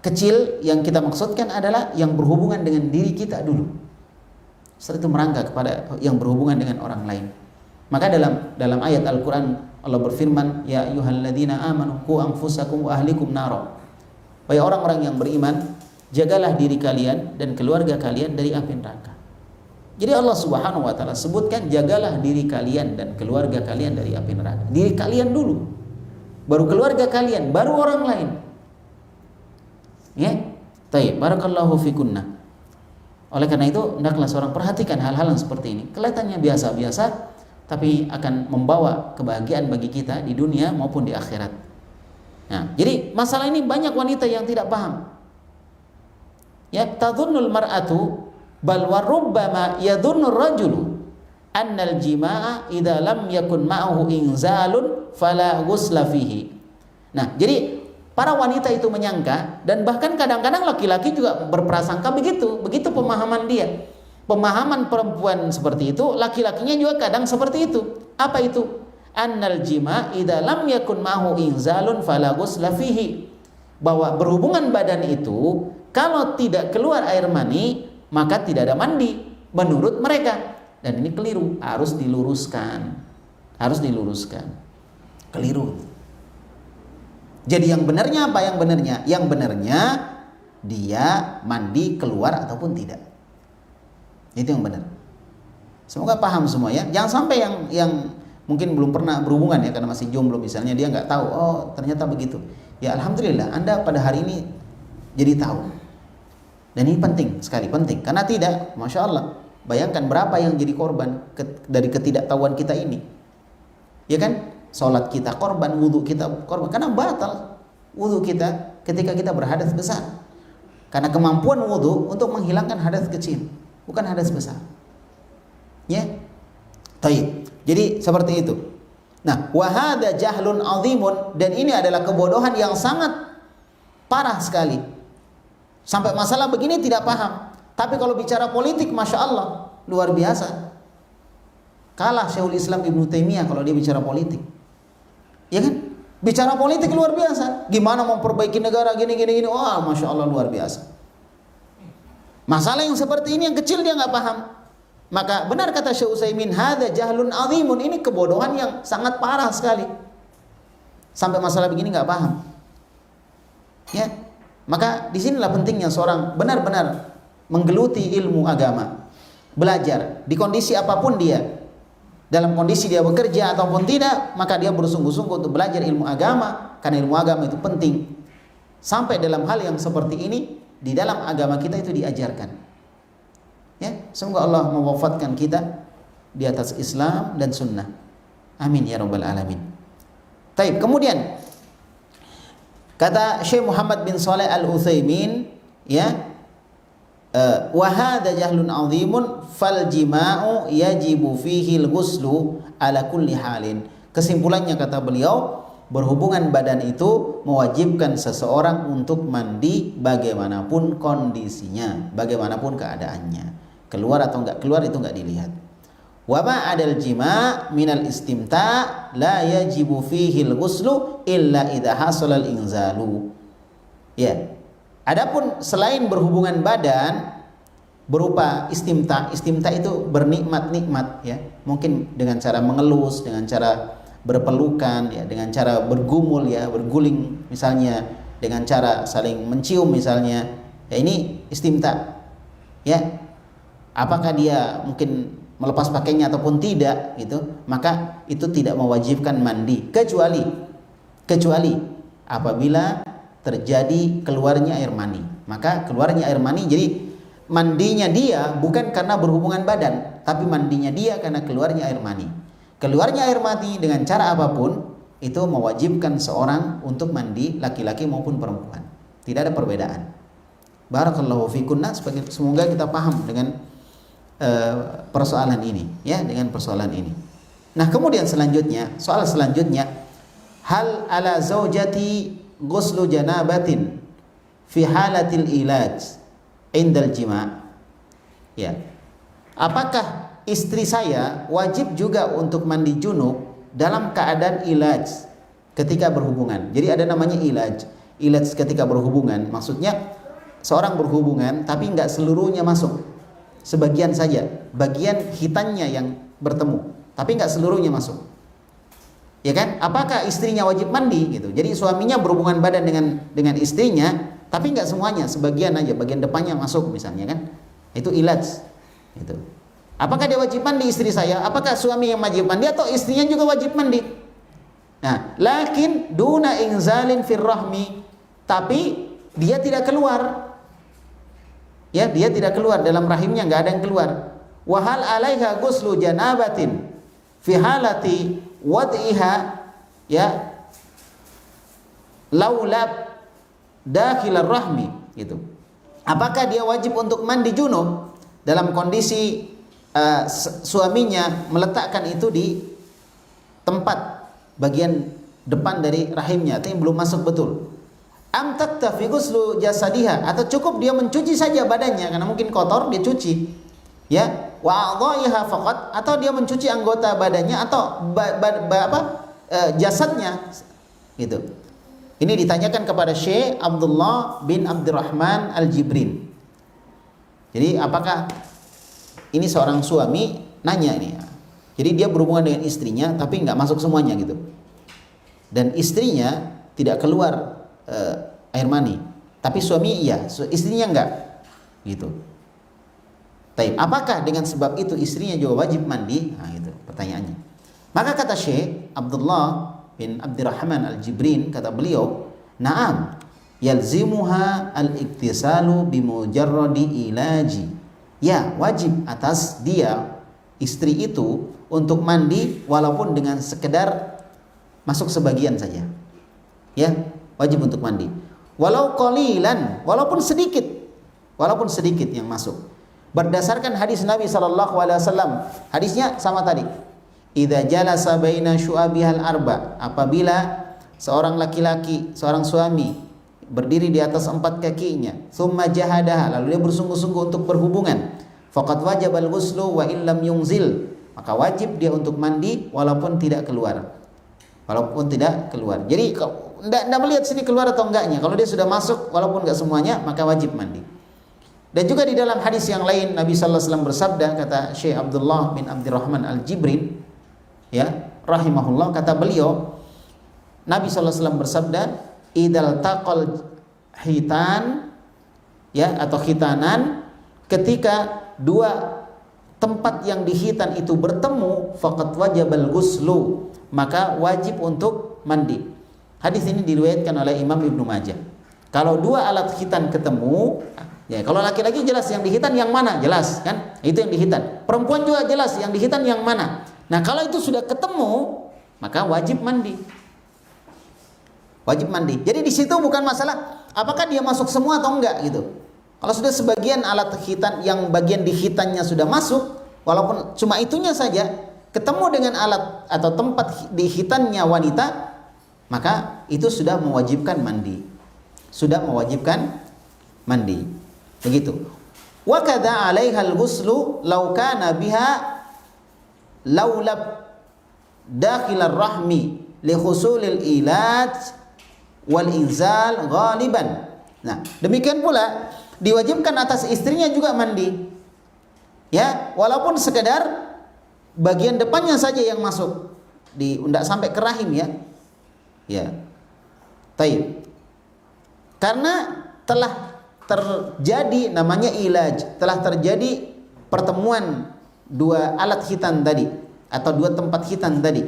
kecil yang kita maksudkan adalah yang berhubungan dengan diri kita dulu. Setelah itu merangkak kepada yang berhubungan dengan orang lain. Maka dalam ayat Al-Quran Allah berfirman, ya ayyuhalladzina amanu qu anfusakum wa ahlikum nara. Wahai orang-orang yang beriman, jagalah diri kalian dan keluarga kalian dari api neraka. Jadi Allah Subhanahu wa taala sebutkan, jagalah diri kalian dan keluarga kalian dari api neraka. Diri kalian dulu, baru keluarga kalian, baru orang lain. Ya, taib. Barakallahu fikunna. Oleh karena itu, hendaklah seorang perhatikan hal-hal yang seperti ini. Kelihatannya biasa-biasa, tapi akan membawa kebahagiaan bagi kita di dunia maupun di akhirat. Nah, jadi masalah ini banyak wanita yang tidak paham. Ya, tadhunnul mar'atu bal warubbama yadhunnur rajulu annal jima'a idza lam yakun ma'ahu inzalun fala ghusla fihi. Nah, jadi para wanita itu menyangka, dan bahkan kadang-kadang laki-laki juga berprasangka begitu pemahaman dia. Pemahaman perempuan seperti itu, laki-lakinya juga kadang seperti itu. Apa itu? Annal jima' idza lam yakun ma'ahu inzalun fala ghusla fihi. Bahwa berhubungan badan itu kalau tidak keluar air mani, maka tidak ada mandi menurut mereka. Dan ini keliru, harus diluruskan. Keliru. Jadi yang benarnya apa? Yang benarnya dia mandi keluar ataupun tidak. Itu yang benar. Semoga paham semua ya. Jangan sampai yang mungkin belum pernah berhubungan ya, karena masih jomblo misalnya, dia nggak tahu, oh ternyata begitu. Ya alhamdulillah, Anda pada hari ini jadi tahu. Dan ini penting sekali, penting. Karena tidak, Masya Allah, bayangkan berapa yang jadi korban dari ketidaktahuan kita ini. Ya kan? Sholat kita korban, wudhu kita korban. Karena batal wudhu kita ketika kita berhadas besar. Karena kemampuan wudhu untuk menghilangkan hadas kecil, bukan hadas besar. Ya? Taib. Jadi seperti itu. Nah, wahada jahlun azimun, dan ini adalah kebodohan yang sangat parah sekali. Sampai masalah begini tidak paham. Tapi kalau bicara politik, Masya Allah, luar biasa. Kalah Syekhul Islam Ibnu Taimiyah kalau dia bicara politik. Ya kan? Bicara politik luar biasa. Gimana memperbaiki negara gini. Wah, Masya Allah luar biasa. Masalah yang seperti ini yang kecil dia nggak paham. Maka benar kata Syekh Utsaimin, hadza jahlun azimun, ini kebodohan yang sangat parah sekali. Sampai masalah begini nggak paham. Ya. Maka disinilah pentingnya seorang benar-benar menggeluti ilmu agama, belajar di kondisi apapun dia, dalam kondisi dia bekerja ataupun tidak, maka dia bersungguh-sungguh untuk belajar ilmu agama, karena ilmu agama itu penting. Sampai dalam hal yang seperti ini di dalam agama kita itu diajarkan. Ya, semoga Allah mewafatkan kita di atas Islam dan Sunnah. Amin ya rabbal alamin. Taib. Kemudian kata Syekh Muhammad bin Shalih Al-Utsaimin, ya, wa hadza jahlun 'azimun fal jima'u yajibu fihi al-ghuslu ala kulli halin. Kesimpulannya kata beliau, berhubungan badan itu mewajibkan seseorang untuk mandi bagaimanapun kondisinya, bagaimanapun keadaannya. Keluar atau enggak keluar itu enggak dilihat. Wa ma adal jima' minal istimta' la yajibu fihi al-ghuslu illa idza hasala al-inzalu. Ya. Adapun selain berhubungan badan berupa istimta itu bernikmat-nikmat ya. Mungkin dengan cara mengelus, dengan cara berpelukan ya, dengan cara bergumul ya, berguling misalnya, dengan cara saling mencium misalnya. Ya ini istimta. Ya. Apakah dia mungkin melepas pakainya ataupun tidak gitu, maka itu tidak mewajibkan mandi kecuali apabila terjadi keluarnya air mani. Maka keluarnya air mani, jadi mandinya dia bukan karena berhubungan badan, tapi mandinya dia karena keluarnya air mani. Keluarnya air mani dengan cara apapun itu mewajibkan seorang untuk mandi, laki-laki maupun perempuan. Tidak ada perbedaan. Barakallahu fikunna, semoga kita paham dengan persoalan ini ya, dengan persoalan ini. Nah, kemudian selanjutnya, soal selanjutnya, hal ala zaujati ghuslu janabatin fi halatil ilaj indal jima'. Ya. Apakah istri saya wajib juga untuk mandi junub dalam keadaan ilaj ketika berhubungan? Jadi ada namanya ilaj. Ilaj ketika berhubungan, maksudnya seorang berhubungan tapi enggak seluruhnya masuk. Sebagian saja, bagian hitannya yang bertemu, tapi enggak seluruhnya masuk. Ya kan? Apakah istrinya wajib mandi gitu? Jadi suaminya berhubungan badan dengan istrinya, tapi enggak semuanya, sebagian aja, bagian depannya masuk misalnya kan? Itu ilaj. Itu. Apakah dia wajib mandi istri saya? Apakah suami yang wajib mandi atau istrinya juga wajib mandi? Nah, lakin duna inzalin fir rahmi, tapi dia tidak keluar. Ya, dia tidak keluar dalam rahimnya, enggak ada yang keluar. Wa hal 'alaiha ghuslu janabatin fi halati wad'iha, ya, laulab dakhil ar-rahmi, gitu. Apakah dia wajib untuk mandi junub dalam kondisi suaminya meletakkan itu di tempat bagian depan dari rahimnya, artinya belum masuk betul. Am taktafi ghuslu jasadiha, atau cukup dia mencuci saja badannya karena mungkin kotor, dia cuci, ya, wa a'dha'iha faqat, atau dia mencuci anggota badannya atau jasadnya, gitu. Ini ditanyakan kepada Syekh Abdullah bin Abdurrahman Al-Jibrin. Jadi apakah ini seorang suami nanya ini, jadi dia berhubungan dengan istrinya tapi nggak masuk semuanya, gitu, dan istrinya tidak keluar air mani, tapi suami iya, istrinya enggak, gitu. Taib, apakah dengan sebab itu istrinya juga wajib mandi? Nah, itu pertanyaannya. Maka kata Syekh Abdullah bin Abdurrahman Al-Jibrin, kata beliau, na'am yalzimuha al-iktisalu bimujarradi ilaji. Ya, wajib atas dia, istri itu, untuk mandi walaupun dengan sekedar masuk sebagian saja. Ya, wajib untuk mandi. Walau qalilan, walaupun sedikit yang masuk. Berdasarkan hadis Nabi SAW, hadisnya sama tadi. Idza jalasa baina syu'abihal arba, apabila seorang laki-laki, seorang suami berdiri di atas 4 kakinya, summa jahadaha, lalu dia bersungguh-sungguh untuk berhubungan, faqad wajabal ghuslu wa illam yunzil, maka wajib dia untuk mandi walaupun tidak keluar. Jadi tidak melihat sini keluar atau enggaknya. Kalau dia sudah masuk walaupun enggak semuanya, maka wajib mandi. Dan juga di dalam hadis yang lain Nabi sallallahu alaihi wasallam bersabda, kata Syekh Abdullah bin Abdurrahman Al-Jibrin, ya, rahimahullah, kata beliau, Nabi sallallahu alaihi wasallam bersabda, idal taqal hitan, ya, atau khitanan, ketika dua tempat yang dihitan itu bertemu, faqad wajabal ghuslu, maka wajib untuk mandi. Hadis ini diriwayatkan oleh Imam Ibnu Majah. Kalau dua alat khitan ketemu, ya, kalau laki-laki jelas yang dihitan yang mana, jelas kan? Itu yang dihitan. Perempuan juga jelas yang dihitan yang mana. Nah, kalau itu sudah ketemu, maka wajib mandi. Wajib mandi. Jadi di situ bukan masalah apakah dia masuk semua atau enggak, gitu. Kalau sudah sebagian alat khitan yang bagian dihitannya sudah masuk, walaupun cuma itunya saja, ketemu dengan alat atau tempat dihitannya wanita, maka itu sudah mewajibkan mandi. Sudah mewajibkan mandi. Begitu. Wa kadza 'alaihal ghuslu law kana biha laulab dakhilar rahmi li husulil ilaj wal inzal ghaliban. Nah, demikian pula diwajibkan atas istrinya juga mandi. Ya, walaupun sekedar bagian depannya saja yang masuk, tidak sampai ke rahim, ya. Ya. Taib. Karena telah terjadi namanya ilaj, telah terjadi pertemuan dua alat khitan tadi atau dua tempat khitan tadi.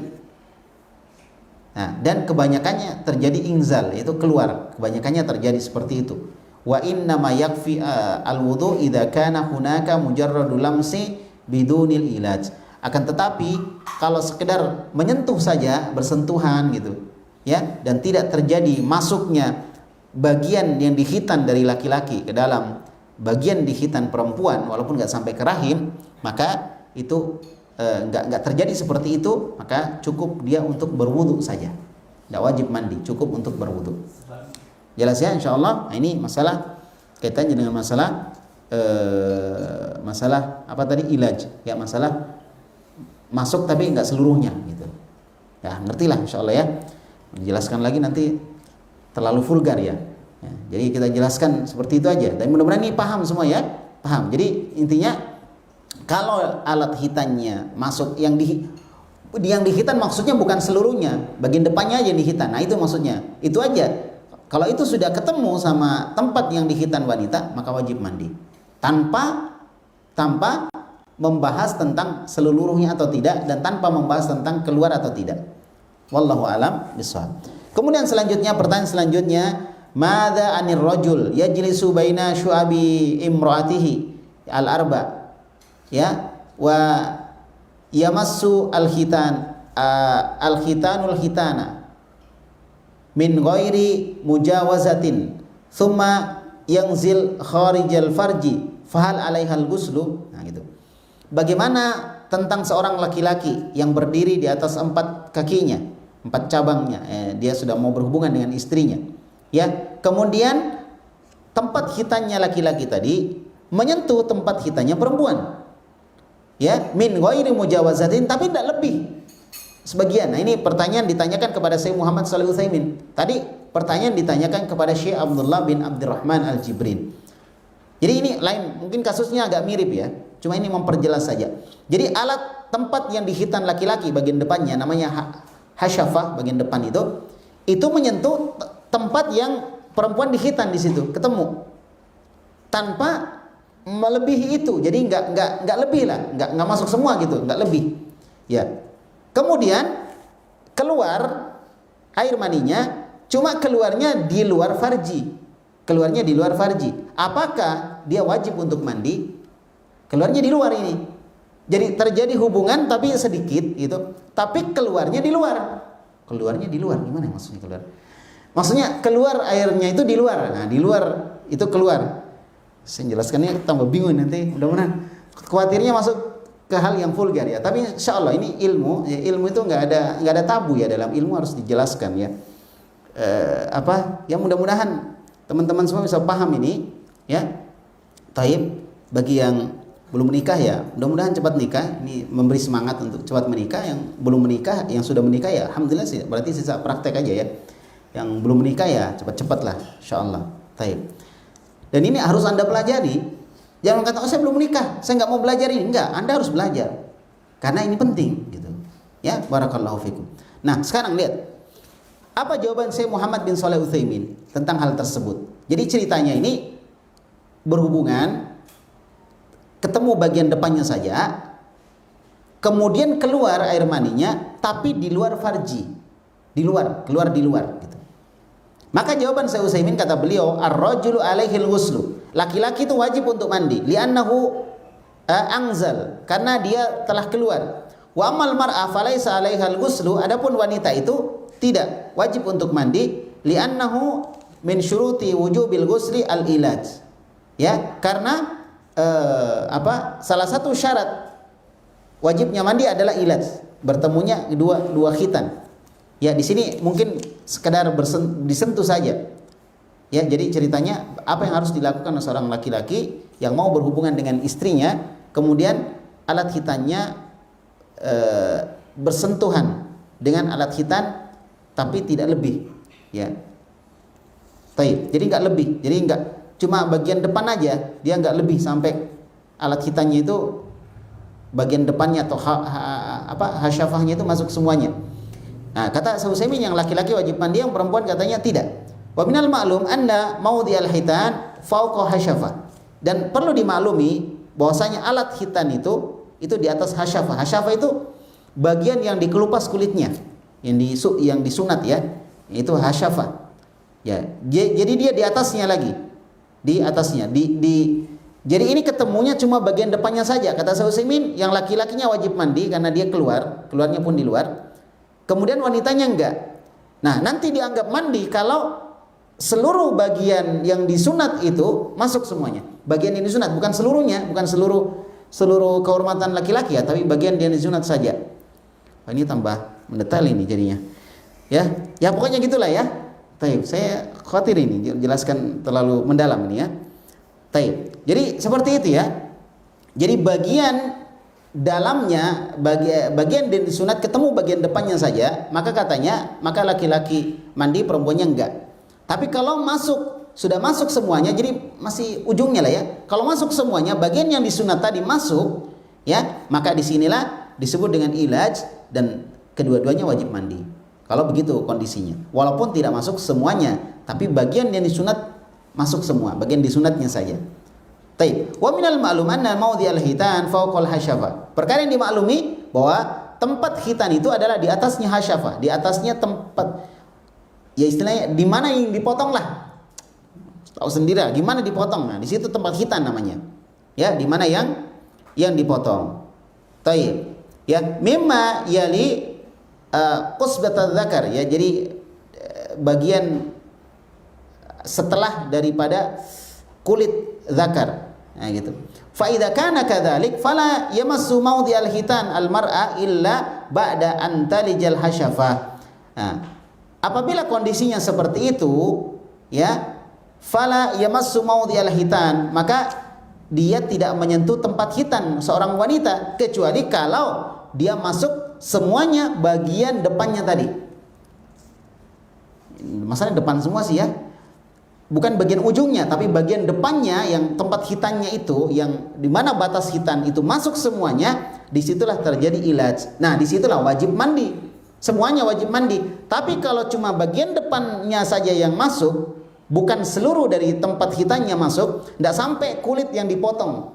Nah, dan kebanyakannya terjadi inzal, yaitu keluar. Kebanyakannya terjadi seperti itu. Wa inna ma yakfi al-wudu idza kana hunaka mujarradu lamsi bidunil ilaj. Akan tetapi kalau sekedar menyentuh saja, bersentuhan gitu, ya, dan tidak terjadi masuknya bagian yang dihitan dari laki-laki ke dalam bagian dihitan perempuan, walaupun nggak sampai ke rahim, maka itu nggak terjadi seperti itu, maka cukup dia untuk berwudu saja, nggak wajib mandi, cukup untuk berwudu. Jelas ya, insyaallah. Nah, ini masalah kaitannya dengan masalah masalah apa tadi, ilaj, ya, masalah masuk tapi nggak seluruhnya, gitu. Ya, ngertilah insyaallah ya. Dijelaskan lagi nanti terlalu vulgar ya. Jadi kita jelaskan seperti itu aja. Dan mudah-mudahan ini paham semua ya, paham. Jadi intinya kalau alat hitannya masuk yang dihitan maksudnya bukan seluruhnya, bagian depannya aja yang dihitan. Nah, itu maksudnya. Itu aja. Kalau itu sudah ketemu sama tempat yang dihitan wanita, maka wajib mandi. Tanpa membahas tentang seluruhnya atau tidak, dan tanpa membahas tentang keluar atau tidak. Wallahu alam bishawab. Kemudian selanjutnya, pertanyaan selanjutnya, madza anir rajul yajlisu baina syu'abi imraatihi al-arba, ya, wa yamassu al-khitanul khitana min ghairi mujawazatin thumma yanzil kharijal farji fahal alaihal ghuslu. Nah gitu. Bagaimana tentang seorang laki-laki yang berdiri di atas 4 kakinya, 4 cabangnya, dia sudah mau berhubungan dengan istrinya, ya, kemudian tempat khitannya laki-laki tadi menyentuh tempat khitannya perempuan, ya, min ghairi mujawazatin, tapi tidak lebih. Sebagian, nah ini pertanyaan ditanyakan kepada Syekh Muhammad Shalih Utsaimin. Tadi pertanyaan ditanyakan kepada Syekh Abdullah bin Abdurrahman Al-Jibrin. Jadi ini lain, mungkin kasusnya agak mirip ya, cuma ini memperjelas saja. Jadi alat tempat yang dihitan laki-laki bagian depannya namanya hasyafah, bagian depan itu menyentuh tempat yang perempuan dihitan di situ, ketemu tanpa melebihi itu. Jadi nggak lebih lah, nggak masuk semua gitu, nggak lebih, ya. Kemudian keluar air maninya, cuma keluarnya di luar farji. Keluarnya di luar farji. Apakah dia wajib untuk mandi? Keluarnya di luar ini. Jadi terjadi hubungan tapi sedikit gitu, tapi keluarnya di luar. Keluarnya di luar, gimana maksudnya keluar? Maksudnya keluar airnya itu di luar. Nah, di luar itu keluar. Saya jelaskannya tambah bingung nanti. Mudah-mudahan khawatirnya masuk ke hal yang vulgar ya, tapi insya Allah ini ilmu, ya, ilmu itu nggak ada tabu ya, dalam ilmu harus dijelaskan ya. Ya mudah-mudahan teman-teman semua bisa paham ini ya. Taib, bagi yang belum menikah ya, mudah-mudahan cepat nikah. Ini memberi semangat untuk cepat menikah. Yang belum menikah, yang sudah menikah ya alhamdulillah sih, berarti sisa praktek aja ya. Yang belum menikah ya cepat-cepat lah insya Allah. Taib. Dan ini harus Anda pelajari. Jangan kata, oh saya belum menikah, saya nggak mau belajar ini. Enggak, Anda harus belajar. Karena ini penting gitu. Ya, barakallahu fikum. Nah, sekarang lihat. Apa jawaban Syekh Muhammad bin Shalih Utsaimin tentang hal tersebut? Jadi ceritanya ini berhubungan, ketemu bagian depannya saja, kemudian keluar air maninya, tapi di luar farji. Keluar di luar gitu. Maka jawaban Syekh Utsaimin, kata beliau, ar-rajulu alaihil ghuslu. Laki-laki itu wajib untuk mandi, li'annahu angzal, karena dia telah keluar. Wa amal mar'ah falaisa 'alaihal ghuslu, adapun wanita itu tidak wajib untuk mandi, li'annahu min syuruti wujubil ghusli al-ilaj. Ya, karena salah satu syarat wajibnya mandi adalah ilaj, bertemunya dua khitan. Ya, di sini mungkin sekedar disentuh saja. Ya, jadi ceritanya apa yang harus dilakukan seorang laki-laki yang mau berhubungan dengan istrinya, kemudian alat khitannya bersentuhan dengan alat khitan, tapi tidak lebih. Ya, taib. Jadi nggak lebih. Jadi nggak cuma bagian depan aja, dia nggak lebih sampai alat khitannya itu bagian depannya atau hasyafahnya itu masuk semuanya. Nah, kata Syekh Utsaimin yang laki-laki wajib mandi, yang perempuan katanya tidak. Wa minal ma'lum anna maudhi'al khitan fawqa hasyafah. Dan perlu dimaklumi bahwasanya alat khitan itu di atas hasyafah. Hasyafah itu bagian yang dikelupas kulitnya, yang disunat ya, itu hasyafah. Ya, jadi dia di atasnya lagi. Di atasnya. Jadi ini ketemunya cuma bagian depannya saja. Kata Syekh Utsaimin, yang laki-lakinya wajib mandi karena dia keluarnya pun di luar. Kemudian wanitanya enggak. Nah, nanti dianggap mandi kalau seluruh bagian yang disunat itu masuk semuanya. Bagian yang disunat, bukan seluruhnya, bukan seluruh kehormatan laki-laki ya, tapi bagian yang disunat saja. Ini tambah mendetail ini jadinya. Ya pokoknya gitulah ya. Taib, saya khawatir ini jelaskan terlalu mendalam ini ya. Taib. Jadi seperti itu ya. Jadi bagian dalamnya, bagian yang disunat ketemu bagian depannya saja, maka laki-laki mandi, perempuannya enggak. Tapi kalau sudah masuk semuanya, jadi masih ujungnya lah ya. Kalau masuk semuanya, bagian yang disunat tadi masuk, ya, maka disinilah disebut dengan ilaj, dan kedua-duanya wajib mandi. Kalau begitu kondisinya, walaupun tidak masuk semuanya, tapi bagian yang disunat masuk semua, bagian disunatnya saja. Taib. Wa minal ma'lum anna maudhi al-hitan fawqal hasyafa. Perkara yang dimaklumi bahwa tempat khitan itu adalah di atasnya hasyafa, di atasnya tempat, ya istilahnya di mana yang dipotong lah. Tahu sendiri lah, gimana dipotong. Nah, di situ tempat khitan namanya. Ya, di mana yang dipotong. Taib. Ya, mimma yali qusbatadz dzakar, ya. Jadi bagian setelah daripada kulit zakar. Nah, gitu. Fa idza kana kadzalik fala yamassu maudhi al-hitan al-mar'a illa ba'da an talijal hasyafa. Nah, apabila kondisinya seperti itu, ya, fala yamassu maudhi al-hitan, maka dia tidak menyentuh tempat khitan seorang wanita kecuali kalau dia masuk semuanya bagian depannya tadi. Masalahnya depan semua sih ya. Bukan bagian ujungnya, tapi bagian depannya yang tempat hitannya itu, yang dimana batas hitan itu masuk semuanya, disitulah terjadi ilaj. Nah, disitulah wajib mandi. Semuanya wajib mandi. Tapi kalau cuma bagian depannya saja yang masuk, bukan seluruh dari tempat hitannya masuk, tidak sampai kulit yang dipotong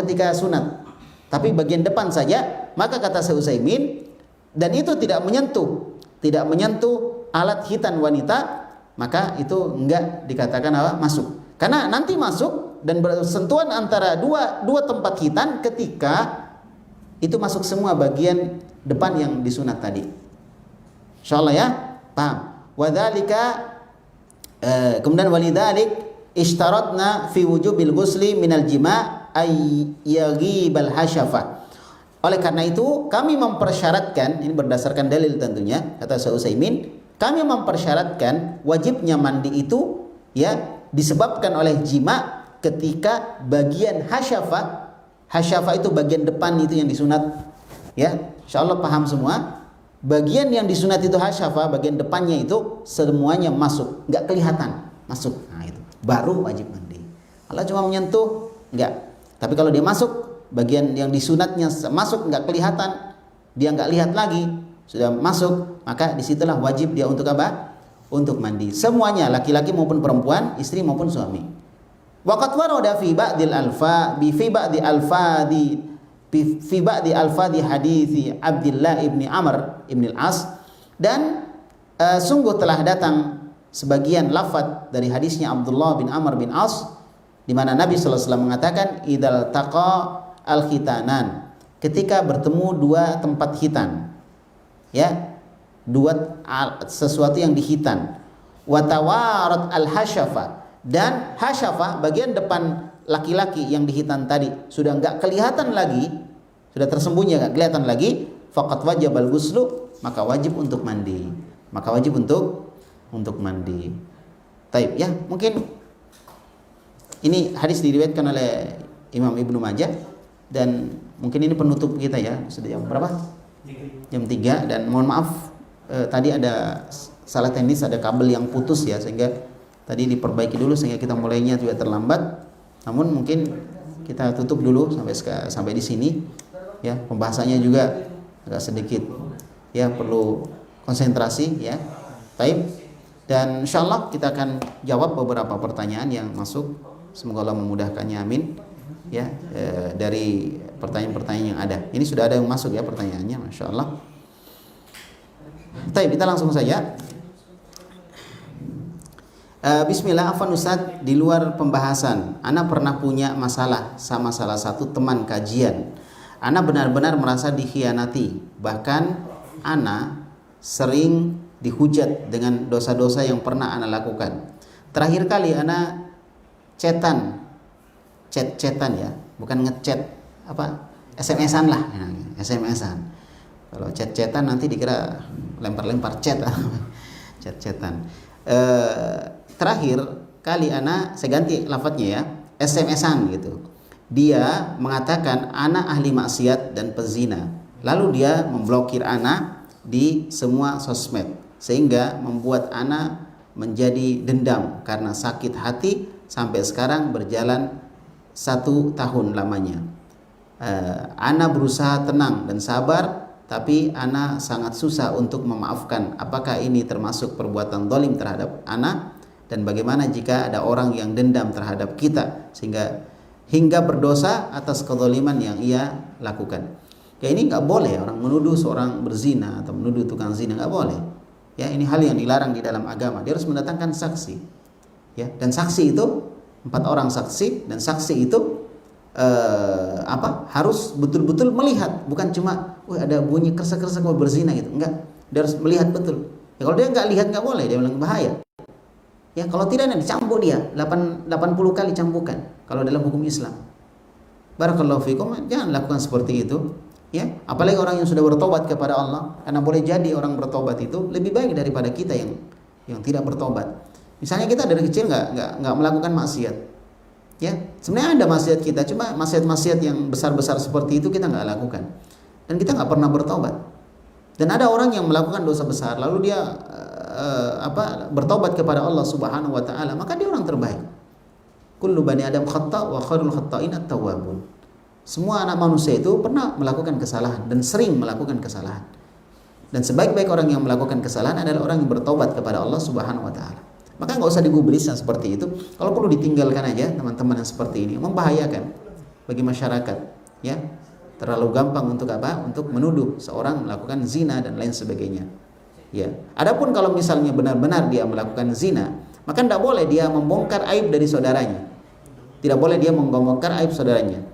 ketika sunat, tapi bagian depan saja, maka kata Syekh Utsaimin, dan itu tidak menyentuh alat hitan wanita, maka itu enggak dikatakan apa? Masuk. Karena nanti masuk dan bersentuhan antara dua tempat khitan ketika itu masuk semua bagian depan yang disunat tadi. Insyaallah ya, paham. Wadzalika kemudian walidzalik ishtaratna fi wujubil ghusli minal jima' ay yaghibal hasyafa. Oleh karena itu kami mempersyaratkan, ini berdasarkan dalil tentunya, kata Syekh Utsaimin, kami mempersyaratkan wajibnya mandi itu ya disebabkan oleh jima ketika bagian hasyafa itu bagian depan itu yang disunat, ya. Insyaallah paham semua. Bagian yang disunat itu hasyafa, bagian depannya itu semuanya masuk, enggak kelihatan masuk. Nah, itu baru wajib mandi. Allah cuma menyentuh enggak. Tapi kalau dia masuk, bagian yang disunatnya masuk enggak kelihatan, dia enggak lihat lagi, sudah masuk, maka disitulah wajib dia untuk apa? Untuk mandi. Semuanya, laki-laki maupun perempuan, istri maupun suami. Waqad warada fi ba'dil alfadhi hadithi Abdullah ibni Amr ibn al-As, dan sungguh telah datang sebagian lafaz dari hadisnya Abdullah bin Amr bin As, di mana Nabi sallallahu alaihi wasallam mengatakan idzal taqa al-khitanan, ketika bertemu dua tempat khitan, ya, dua sesuatu yang dihitan, watawarat al-hasyafa, dan hasyafa bagian depan laki-laki yang dihitan tadi sudah enggak kelihatan lagi, sudah tersembunyi enggak kelihatan lagi, faqat wajibal ghuslu, maka wajib untuk mandi. Maka wajib untuk mandi. Taib, ya, mungkin ini hadis diriwayatkan oleh Imam Ibnu Majah, dan mungkin ini penutup kita ya. Sudah jam berapa? Jam 3, dan mohon maaf tadi ada salah teknis, ada kabel yang putus ya, sehingga tadi diperbaiki dulu sehingga kita mulainya juga terlambat. Namun mungkin kita tutup dulu sampai di sini ya. Pembahasannya juga agak sedikit ya, perlu konsentrasi ya. Baik, dan insyaallah kita akan jawab beberapa pertanyaan yang masuk. Semoga Allah memudahkannya, amin ya, dari pertanyaan-pertanyaan yang ada. Ini sudah ada yang masuk ya pertanyaannya, masyaallah. Baik, kita langsung saja. Bismillah, afwan Ustaz, di luar pembahasan, ana pernah punya masalah sama salah satu teman kajian. Ana benar-benar merasa dikhianati. Bahkan ana sering dihujat dengan dosa-dosa yang pernah ana lakukan. Terakhir kali ana chatan ya, bukan ngechat, apa, SMS-an lah, SMS-an. Kalau chat-chatan nanti dikira lempar-lempar chat, chat-chatan. Terakhir kali ana, saya ganti lafadznya ya, SMS-an gitu. Dia mengatakan ana ahli maksiat dan pezina. Lalu dia memblokir ana di semua sosmed, sehingga membuat ana menjadi dendam karena sakit hati. Sampai sekarang berjalan 1 tahun lamanya. Ana berusaha tenang dan sabar, tapi ana sangat susah untuk memaafkan. Apakah ini termasuk perbuatan zalim terhadap ana? Dan bagaimana jika ada orang yang dendam terhadap kita sehingga hingga berdosa atas kezaliman yang ia lakukan. Ya ini nggak boleh orang menuduh seorang berzina atau menuduh tukang zina, nggak boleh. Ya ini hal yang dilarang di dalam agama. Dia harus mendatangkan saksi. Ya dan saksi itu 4 orang saksi, dan saksi itu harus betul-betul melihat, bukan cuma ada bunyi kresek-kresek mau berzina gitu. Enggak, dia harus melihat betul. Ya kalau dia nggak lihat nggak boleh, dia bilang bahaya. Ya kalau tidak nanti dicambuk dia 80 kali cambukan kalau dalam hukum Islam. Barakallahu fikum, jangan lakukan seperti itu. Ya, apalagi orang yang sudah bertobat kepada Allah, karena boleh jadi orang bertobat itu lebih baik daripada kita yang tidak bertobat. Misalnya kita dari kecil nggak melakukan maksiat, ya sebenarnya ada maksiat kita, cuma maksiat-maksiat yang besar-besar seperti itu kita nggak lakukan, dan kita nggak pernah bertobat. Dan ada orang yang melakukan dosa besar, lalu dia bertobat kepada Allah Subhanahu Wa Taala, maka dia orang terbaik. Kullu bani Adam khata' wa khairul khata'in at-tawwabun. Semua anak manusia itu pernah melakukan kesalahan dan sering melakukan kesalahan. Dan sebaik-baik orang yang melakukan kesalahan adalah orang yang bertobat kepada Allah Subhanahu Wa Taala. Maka nggak usah digubris yang seperti itu. Kalau perlu ditinggalkan aja teman-teman yang seperti ini, membahayakan bagi masyarakat. Ya, terlalu gampang untuk apa? Untuk menuduh seorang melakukan zina dan lain sebagainya. Ya. Adapun kalau misalnya benar-benar dia melakukan zina, maka tidak boleh dia membongkar aib dari saudaranya. Tidak boleh dia membongkar aib saudaranya.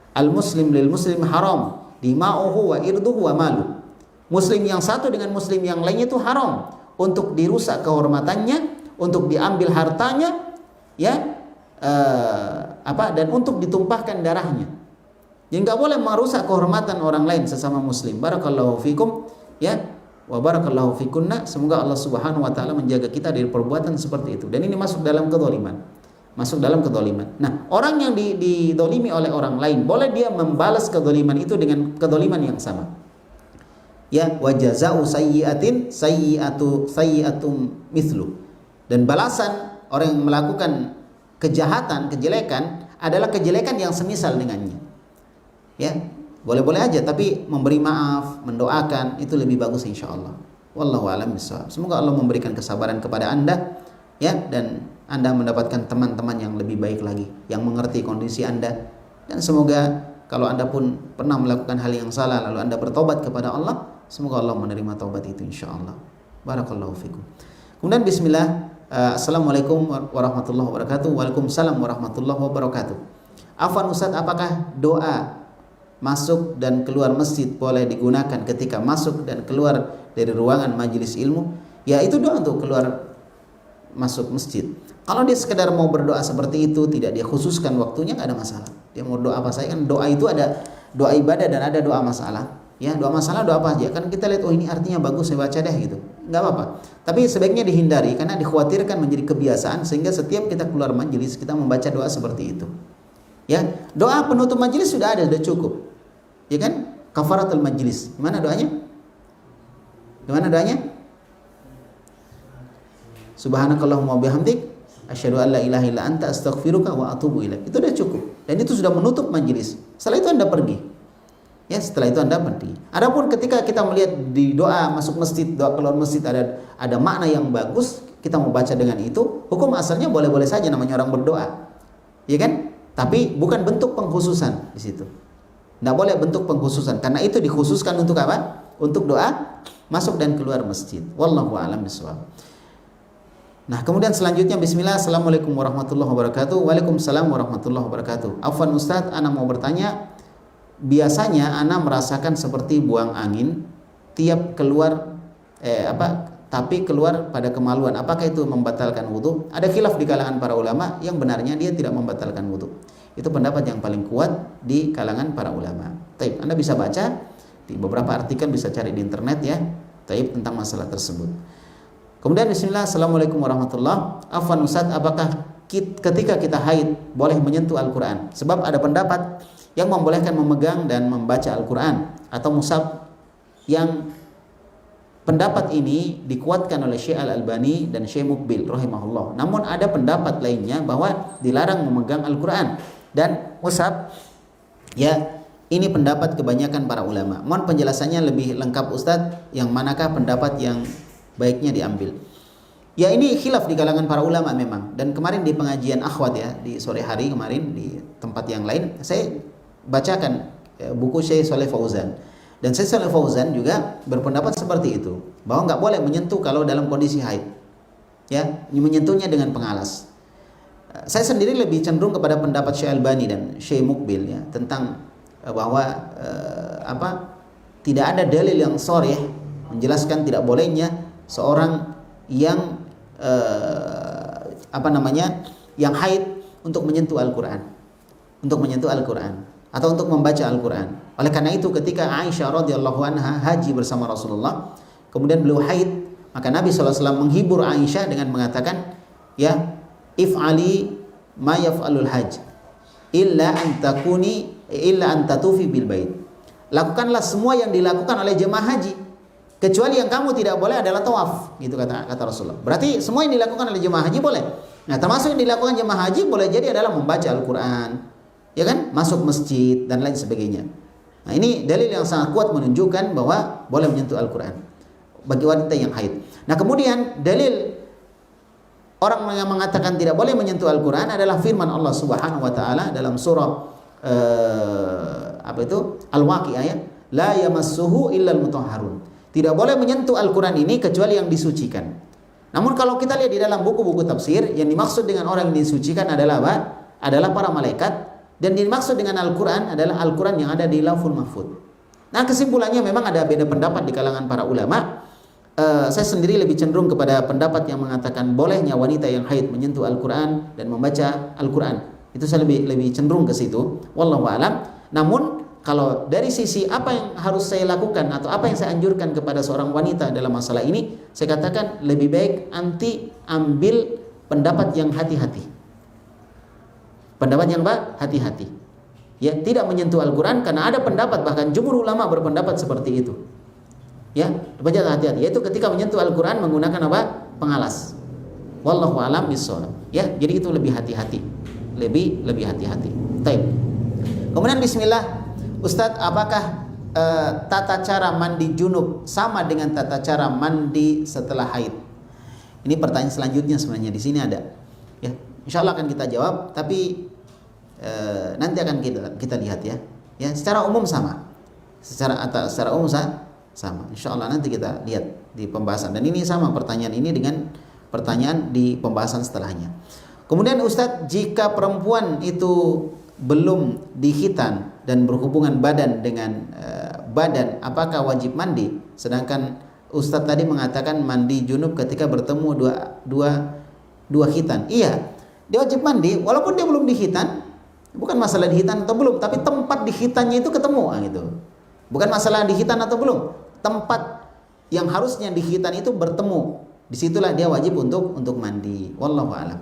Al-muslim lil muslim haram dima'uhu wa irduhu wa malu. Muslim yang satu dengan muslim yang lainnya itu haram untuk dirusak kehormatannya, untuk diambil hartanya, ya, dan untuk ditumpahkan darahnya. Jadi nggak boleh merusak kehormatan orang lain sesama muslim. Barakallahu fikum, ya, wa barakallahu fikunna. Semoga Allah Subhanahu Wa Taala menjaga kita dari perbuatan seperti itu. Dan ini masuk dalam kezaliman. Masuk dalam kezaliman. Nah, orang yang didolimi oleh orang lain, boleh dia membalas kezaliman itu dengan kezaliman yang sama. Ya, wa jazaa'u sayyi'atin sayyi'atum mithlu. Dan balasan orang yang melakukan kejahatan, kejelekan adalah kejelekan yang semisal dengannya. Ya, boleh-boleh aja, tapi memberi maaf, mendoakan itu lebih bagus insyaallah. Wallahu a'lam bishawab. Semoga Allah memberikan kesabaran kepada Anda, ya, dan Anda mendapatkan teman-teman yang lebih baik lagi, yang mengerti kondisi Anda. Dan semoga kalau Anda pun pernah melakukan hal yang salah lalu Anda bertobat kepada Allah, semoga Allah menerima taubat itu insyaallah. Barakallahu fikum. Kemudian bismillah. Assalamualaikum warahmatullahi wabarakatuh. Waalaikumsalam warahmatullahi wabarakatuh. Afwan Ustaz, apakah doa masuk dan keluar masjid boleh digunakan ketika masuk dan keluar dari ruangan majelis ilmu? Ya, itu doa untuk keluar masuk masjid. Kalau dia sekedar mau berdoa seperti itu, tidak dia khususkan waktunya, nggak ada masalah. Dia mau doa apa saja, kan doa itu ada doa ibadah dan ada doa masalah. Ya, doa masalah doa apa aja? Kan kita lihat, oh ini artinya bagus, saya baca deh gitu. Nggak apa-apa. Tapi sebaiknya dihindari karena dikhawatirkan menjadi kebiasaan sehingga setiap kita keluar majelis kita membaca doa seperti itu. Ya, doa penutup majelis sudah ada, sudah cukup. Ya kan? Kafaratul majelis. Gimana doanya? Gimana doanya? Subhanakallahumma bihamdik asyhadu an la ilaha illa anta astaghfiruka wa atubu ilaik. Itu sudah cukup. Dan itu sudah menutup majelis. Setelah itu Anda pergi. Ya, setelah itu Anda pergi. Adapun ketika kita melihat di doa masuk masjid, doa keluar masjid ada makna yang bagus, kita mau baca dengan itu, hukum asalnya boleh-boleh saja namanya orang berdoa. Ya kan? Tapi bukan bentuk pengkhususan di situ. Tidak boleh bentuk pengkhususan karena itu dikhususkan untuk apa? Untuk doa masuk dan keluar masjid. Wallahu a'lam bishawab. Nah, kemudian selanjutnya bismillah, assalamualaikum warahmatullahi wabarakatuh. Waalaikumsalam warahmatullahi wabarakatuh. Afwan Ustaz, ana mau bertanya, biasanya ana merasakan seperti buang angin tiap keluar tapi keluar pada kemaluan. Apakah itu membatalkan wudu? Ada khilaf di kalangan para ulama, yang benarnya dia tidak membatalkan wudu. Itu pendapat yang paling kuat di kalangan para ulama. Taib, Anda bisa baca di beberapa artikel, bisa cari di internet ya, taib, tentang masalah tersebut. Kemudian bismillah, assalamualaikum warahmatullahi. Afwan Ustaz, apakah ketika kita haid boleh menyentuh Al-Quran? Sebab ada pendapat yang membolehkan memegang dan membaca Al-Quran atau mushaf, yang pendapat ini dikuatkan oleh Syekh Al-Albani dan Syekh Muqbil rahimahullah. Namun ada pendapat lainnya bahwa dilarang memegang Al-Quran dan mushaf. Ya, ini pendapat kebanyakan para ulama. Mohon penjelasannya lebih lengkap Ustaz, yang manakah pendapat yang baiknya diambil? Ya ini khilaf di kalangan para ulama memang. Dan kemarin di pengajian akhwat ya, di sore hari kemarin di tempat yang lain, saya bacakan buku Syekh Shalih Fauzan. Dan Syekh Shalih Fauzan juga berpendapat seperti itu, bahwa nggak boleh menyentuh kalau dalam kondisi haid. Ya, menyentuhnya dengan pengalas. Saya sendiri lebih cenderung kepada pendapat Syekh Albani dan Syekh Mukbil ya, tentang bahwa tidak ada dalil yang sharih menjelaskan tidak bolehnya seorang yang yang haid untuk menyentuh Al-Qur'an, atau untuk membaca Al-Qur'an. Oleh karena itu ketika Aisyah radhiyallahu anha haji bersama Rasulullah, kemudian beliau haid, maka Nabi SAW menghibur Aisyah dengan mengatakan, ya, if'ali ma yaf'alul hajj illa an tatufi bil bait. Lakukanlah semua yang dilakukan oleh jemaah haji, kecuali yang kamu tidak boleh adalah tawaf, gitu kata Rasulullah. Berarti semua yang dilakukan oleh jemaah haji boleh. Nah, termasuk yang dilakukan jemaah haji boleh jadi adalah membaca Al-Qur'an, ya kan? Masuk masjid dan lain sebagainya. Nah, ini dalil yang sangat kuat menunjukkan bahwa boleh menyentuh Al-Qur'an bagi wanita yang haid. Nah, kemudian dalil orang yang mengatakan tidak boleh menyentuh Al-Qur'an adalah firman Allah Subhanahu wa taala dalam surah Al-Waqiah ya, la yamassuhu illal mutahharun. Tidak boleh menyentuh Al-Qur'an ini kecuali yang disucikan. Namun kalau kita lihat di dalam buku-buku tafsir, yang dimaksud dengan orang yang disucikan adalah apa? Adalah para malaikat, dan dimaksud dengan Al-Qur'an adalah Al-Qur'an yang ada di Lauhul Mahfuz. Nah, kesimpulannya memang ada beda pendapat di kalangan para ulama. Saya sendiri lebih cenderung kepada pendapat yang mengatakan bolehnya wanita yang haid menyentuh Al-Qur'an dan membaca Al-Qur'an. Itu saya lebih cenderung ke situ. Wallahu a'lam. Namun kalau dari sisi apa yang harus saya lakukan atau apa yang saya anjurkan kepada seorang wanita dalam masalah ini, saya katakan lebih baik anti ambil pendapat yang hati-hati. Pendapat yang apa? Hati-hati. Ya, tidak menyentuh Al-Qur'an, karena ada pendapat bahkan jumhur ulama berpendapat seperti itu. Ya, baca hati-hati. Yaitu ketika menyentuh Al-Qur'an menggunakan apa? Pengalas. Wallahu a'lam bishawab. Ya, jadi itu lebih hati-hati. Lebih hati-hati. Baik. Kemudian bismillah. Ustadz, apakah tata cara mandi junub sama dengan tata cara mandi setelah haid? Ini pertanyaan selanjutnya sebenarnya di sini ada. Ya, insya Allah akan kita jawab, tapi nanti akan kita lihat ya. Ya, secara umum sama. Secara umum sama. Insya Allah nanti kita lihat di pembahasan. Dan ini sama pertanyaan ini dengan pertanyaan di pembahasan setelahnya. Kemudian Ustadz, jika perempuan itu belum dihitan dan berhubungan badan dengan badan, apakah wajib mandi? Sedangkan Ustadz tadi mengatakan mandi junub ketika bertemu dua hitan. Iya, dia wajib mandi walaupun dia belum dihitan. Bukan masalah dihitan atau belum, tapi tempat dihitannya itu ketemu gitu. Bukan masalah dihitan atau belum, tempat yang harusnya dihitan itu bertemu. Disitulah dia wajib untuk mandi. Wallahu a'lam.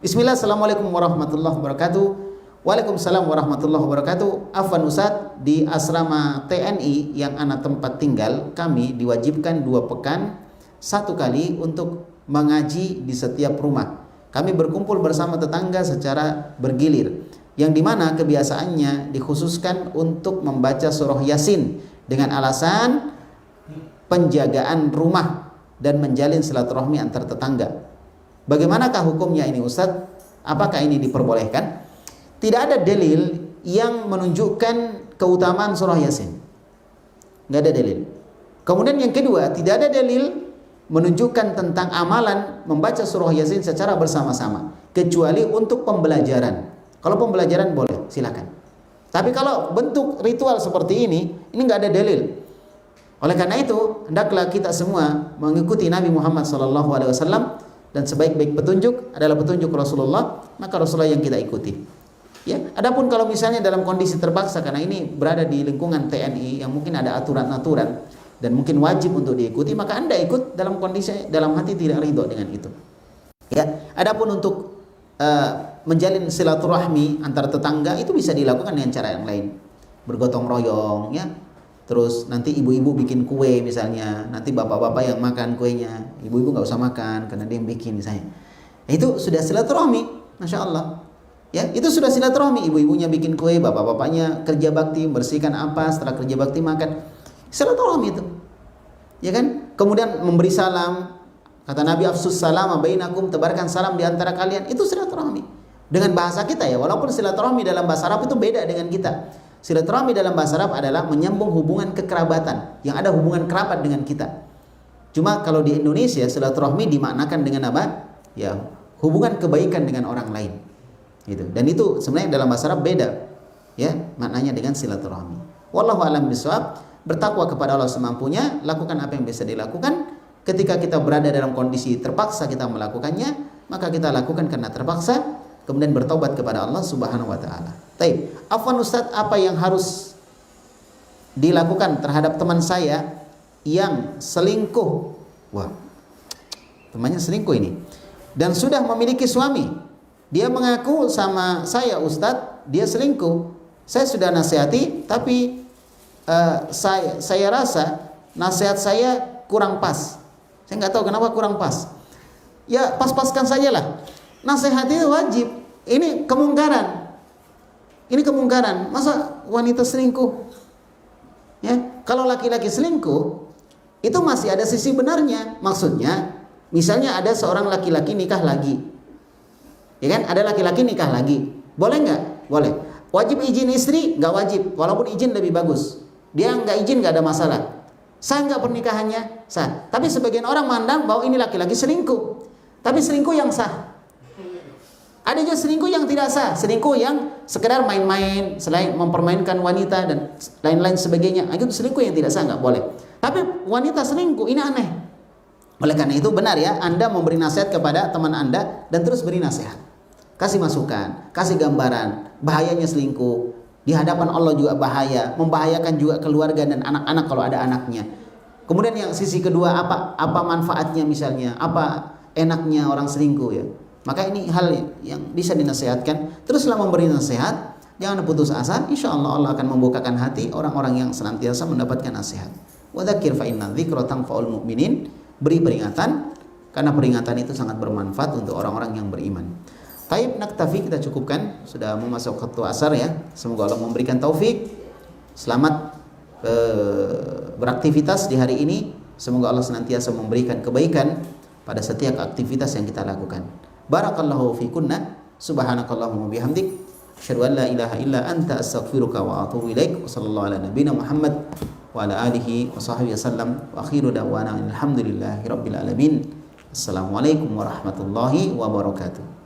Bismillah, assalamualaikum warahmatullahi wabarakatuh. Waalaikumsalam warahmatullahi wabarakatuh. Afwan Ustaz, di asrama TNI yang anak tempat tinggal, kami diwajibkan 2 pekan 1 kali untuk mengaji di setiap rumah. Kami berkumpul bersama tetangga secara bergilir, yang dimana kebiasaannya dikhususkan untuk membaca surah Yasin dengan alasan penjagaan rumah dan menjalin silaturahmi antar tetangga. Bagaimanakah hukumnya ini Ustaz? Apakah ini diperbolehkan? Tidak ada dalil yang menunjukkan keutamaan surah Yasin. Tidak ada dalil. Kemudian yang kedua, tidak ada dalil menunjukkan tentang amalan membaca surah Yasin secara bersama-sama, kecuali untuk pembelajaran. Kalau pembelajaran boleh, silakan. Tapi kalau bentuk ritual seperti ini nggak ada dalil. Oleh karena itu, hendaklah kita semua mengikuti Nabi Muhammad SAW, dan sebaik-baik petunjuk adalah petunjuk Rasulullah, maka Rasulullah yang kita ikuti. Ya, adapun kalau misalnya dalam kondisi terpaksa karena ini berada di lingkungan TNI yang mungkin ada aturan-aturan dan mungkin wajib untuk diikuti, maka Anda ikut dalam kondisi dalam hati tidak ridho dengan itu. Ya, adapun untuk menjalin silaturahmi antar tetangga itu bisa dilakukan dengan cara yang lain. Bergotong royong ya. Terus nanti ibu-ibu bikin kue misalnya, nanti bapak-bapak yang makan kuenya, ibu-ibu nggak usah makan karena dia yang bikin misalnya. Itu sudah silaturahmi, masya Allah. Ya, itu sudah silaturahmi. Ibu-ibunya bikin kue, bapak-bapaknya kerja bakti, bersihkan apa, setelah kerja bakti makan. Silaturahmi itu. Ya kan? Kemudian memberi salam Kata Nabi, afsus salama bainakum, tebarkan salam di antara kalian. Itu silaturahmi. Dengan bahasa kita ya, walaupun silaturahmi dalam bahasa Arab itu beda dengan kita. Silaturahmi dalam bahasa Arab adalah menyambung hubungan kekerabatan, yang ada hubungan kerabat dengan kita. Cuma kalau di Indonesia silaturahmi dimaknakan dengan apa? Ya, hubungan kebaikan dengan orang lain. Gitu. Dan itu sebenarnya dalam bahasa Arab beda. Ya, maknanya dengan silaturahmi. Wallahu a'lam bishawab. Bertakwa kepada Allah semampunya, lakukan apa yang bisa dilakukan. Ketika kita berada dalam kondisi terpaksa kita melakukannya, maka kita lakukan karena terpaksa, kemudian bertobat kepada Allah Subhanahu wa taala. Baik, afwan Ustaz, apa yang harus dilakukan terhadap teman saya yang selingkuh? Wah, temannya selingkuh ini. Dan sudah memiliki suami. Dia mengaku sama saya, Ustadz, dia selingkuh. Saya sudah nasihati, tapi saya rasa nasihat saya kurang pas. Saya nggak tahu kenapa kurang pas. Ya pas-paskan sajalah. Nasihat itu wajib. Ini kemungkaran. Ini kemungkaran. Masa wanita selingkuh? Ya, kalau laki-laki selingkuh, itu masih ada sisi benarnya. Maksudnya, misalnya ada seorang laki-laki nikah lagi, ya kan? Ada laki-laki nikah lagi, boleh nggak? Boleh. Wajib izin istri? Nggak wajib. Walaupun izin lebih bagus. Dia nggak izin nggak ada masalah. Sah nggak pernikahannya? Sah. Tapi sebagian orang mandang bahwa ini laki-laki selingkuh. Tapi selingkuh yang sah. Ada juga selingkuh yang tidak sah. Selingkuh yang sekedar main-main, selain mempermainkan wanita dan lain-lain sebagainya. Itu selingkuh yang tidak sah, nggak boleh. Tapi wanita selingkuh, ini aneh. Oleh karena itu benar ya, Anda memberi nasihat kepada teman Anda dan terus beri nasihat. Kasih masukan, kasih gambaran, bahayanya selingkuh. Di hadapan Allah juga bahaya, membahayakan juga keluarga dan anak-anak kalau ada anaknya. Kemudian yang sisi kedua, apa manfaatnya misalnya, apa enaknya orang selingkuh ya. Maka ini hal yang bisa dinasihatkan. Teruslah memberi nasihat, jangan putus asa. Insya Allah Allah akan membukakan hati orang-orang yang senantiasa mendapatkan nasihat. Wa dzakir fa inna dzikra tanfa'ul mu'minin. Beri peringatan, karena peringatan itu sangat bermanfaat untuk orang-orang yang beriman. Taib, naktafi, kita cukupkan. Sudah mau masuk waktu asar ya. Semoga Allah memberikan taufik. Selamat beraktivitas di hari ini. Semoga Allah senantiasa memberikan kebaikan pada setiap aktivitas yang kita lakukan. Barakallahu fikunna, subhanakallahumma bihamdik, asyhadu an la ilaha illa anta, astaghfiruka wa atubu ilaik. Wa sallallahu ala nabiyyina Muhammad wa ala alihi wa sahbihi wasallam. Wa akhiru da'wana alhamdulillahi rabbil alamin. Assalamualaikum warahmatullahi wabarakatuh.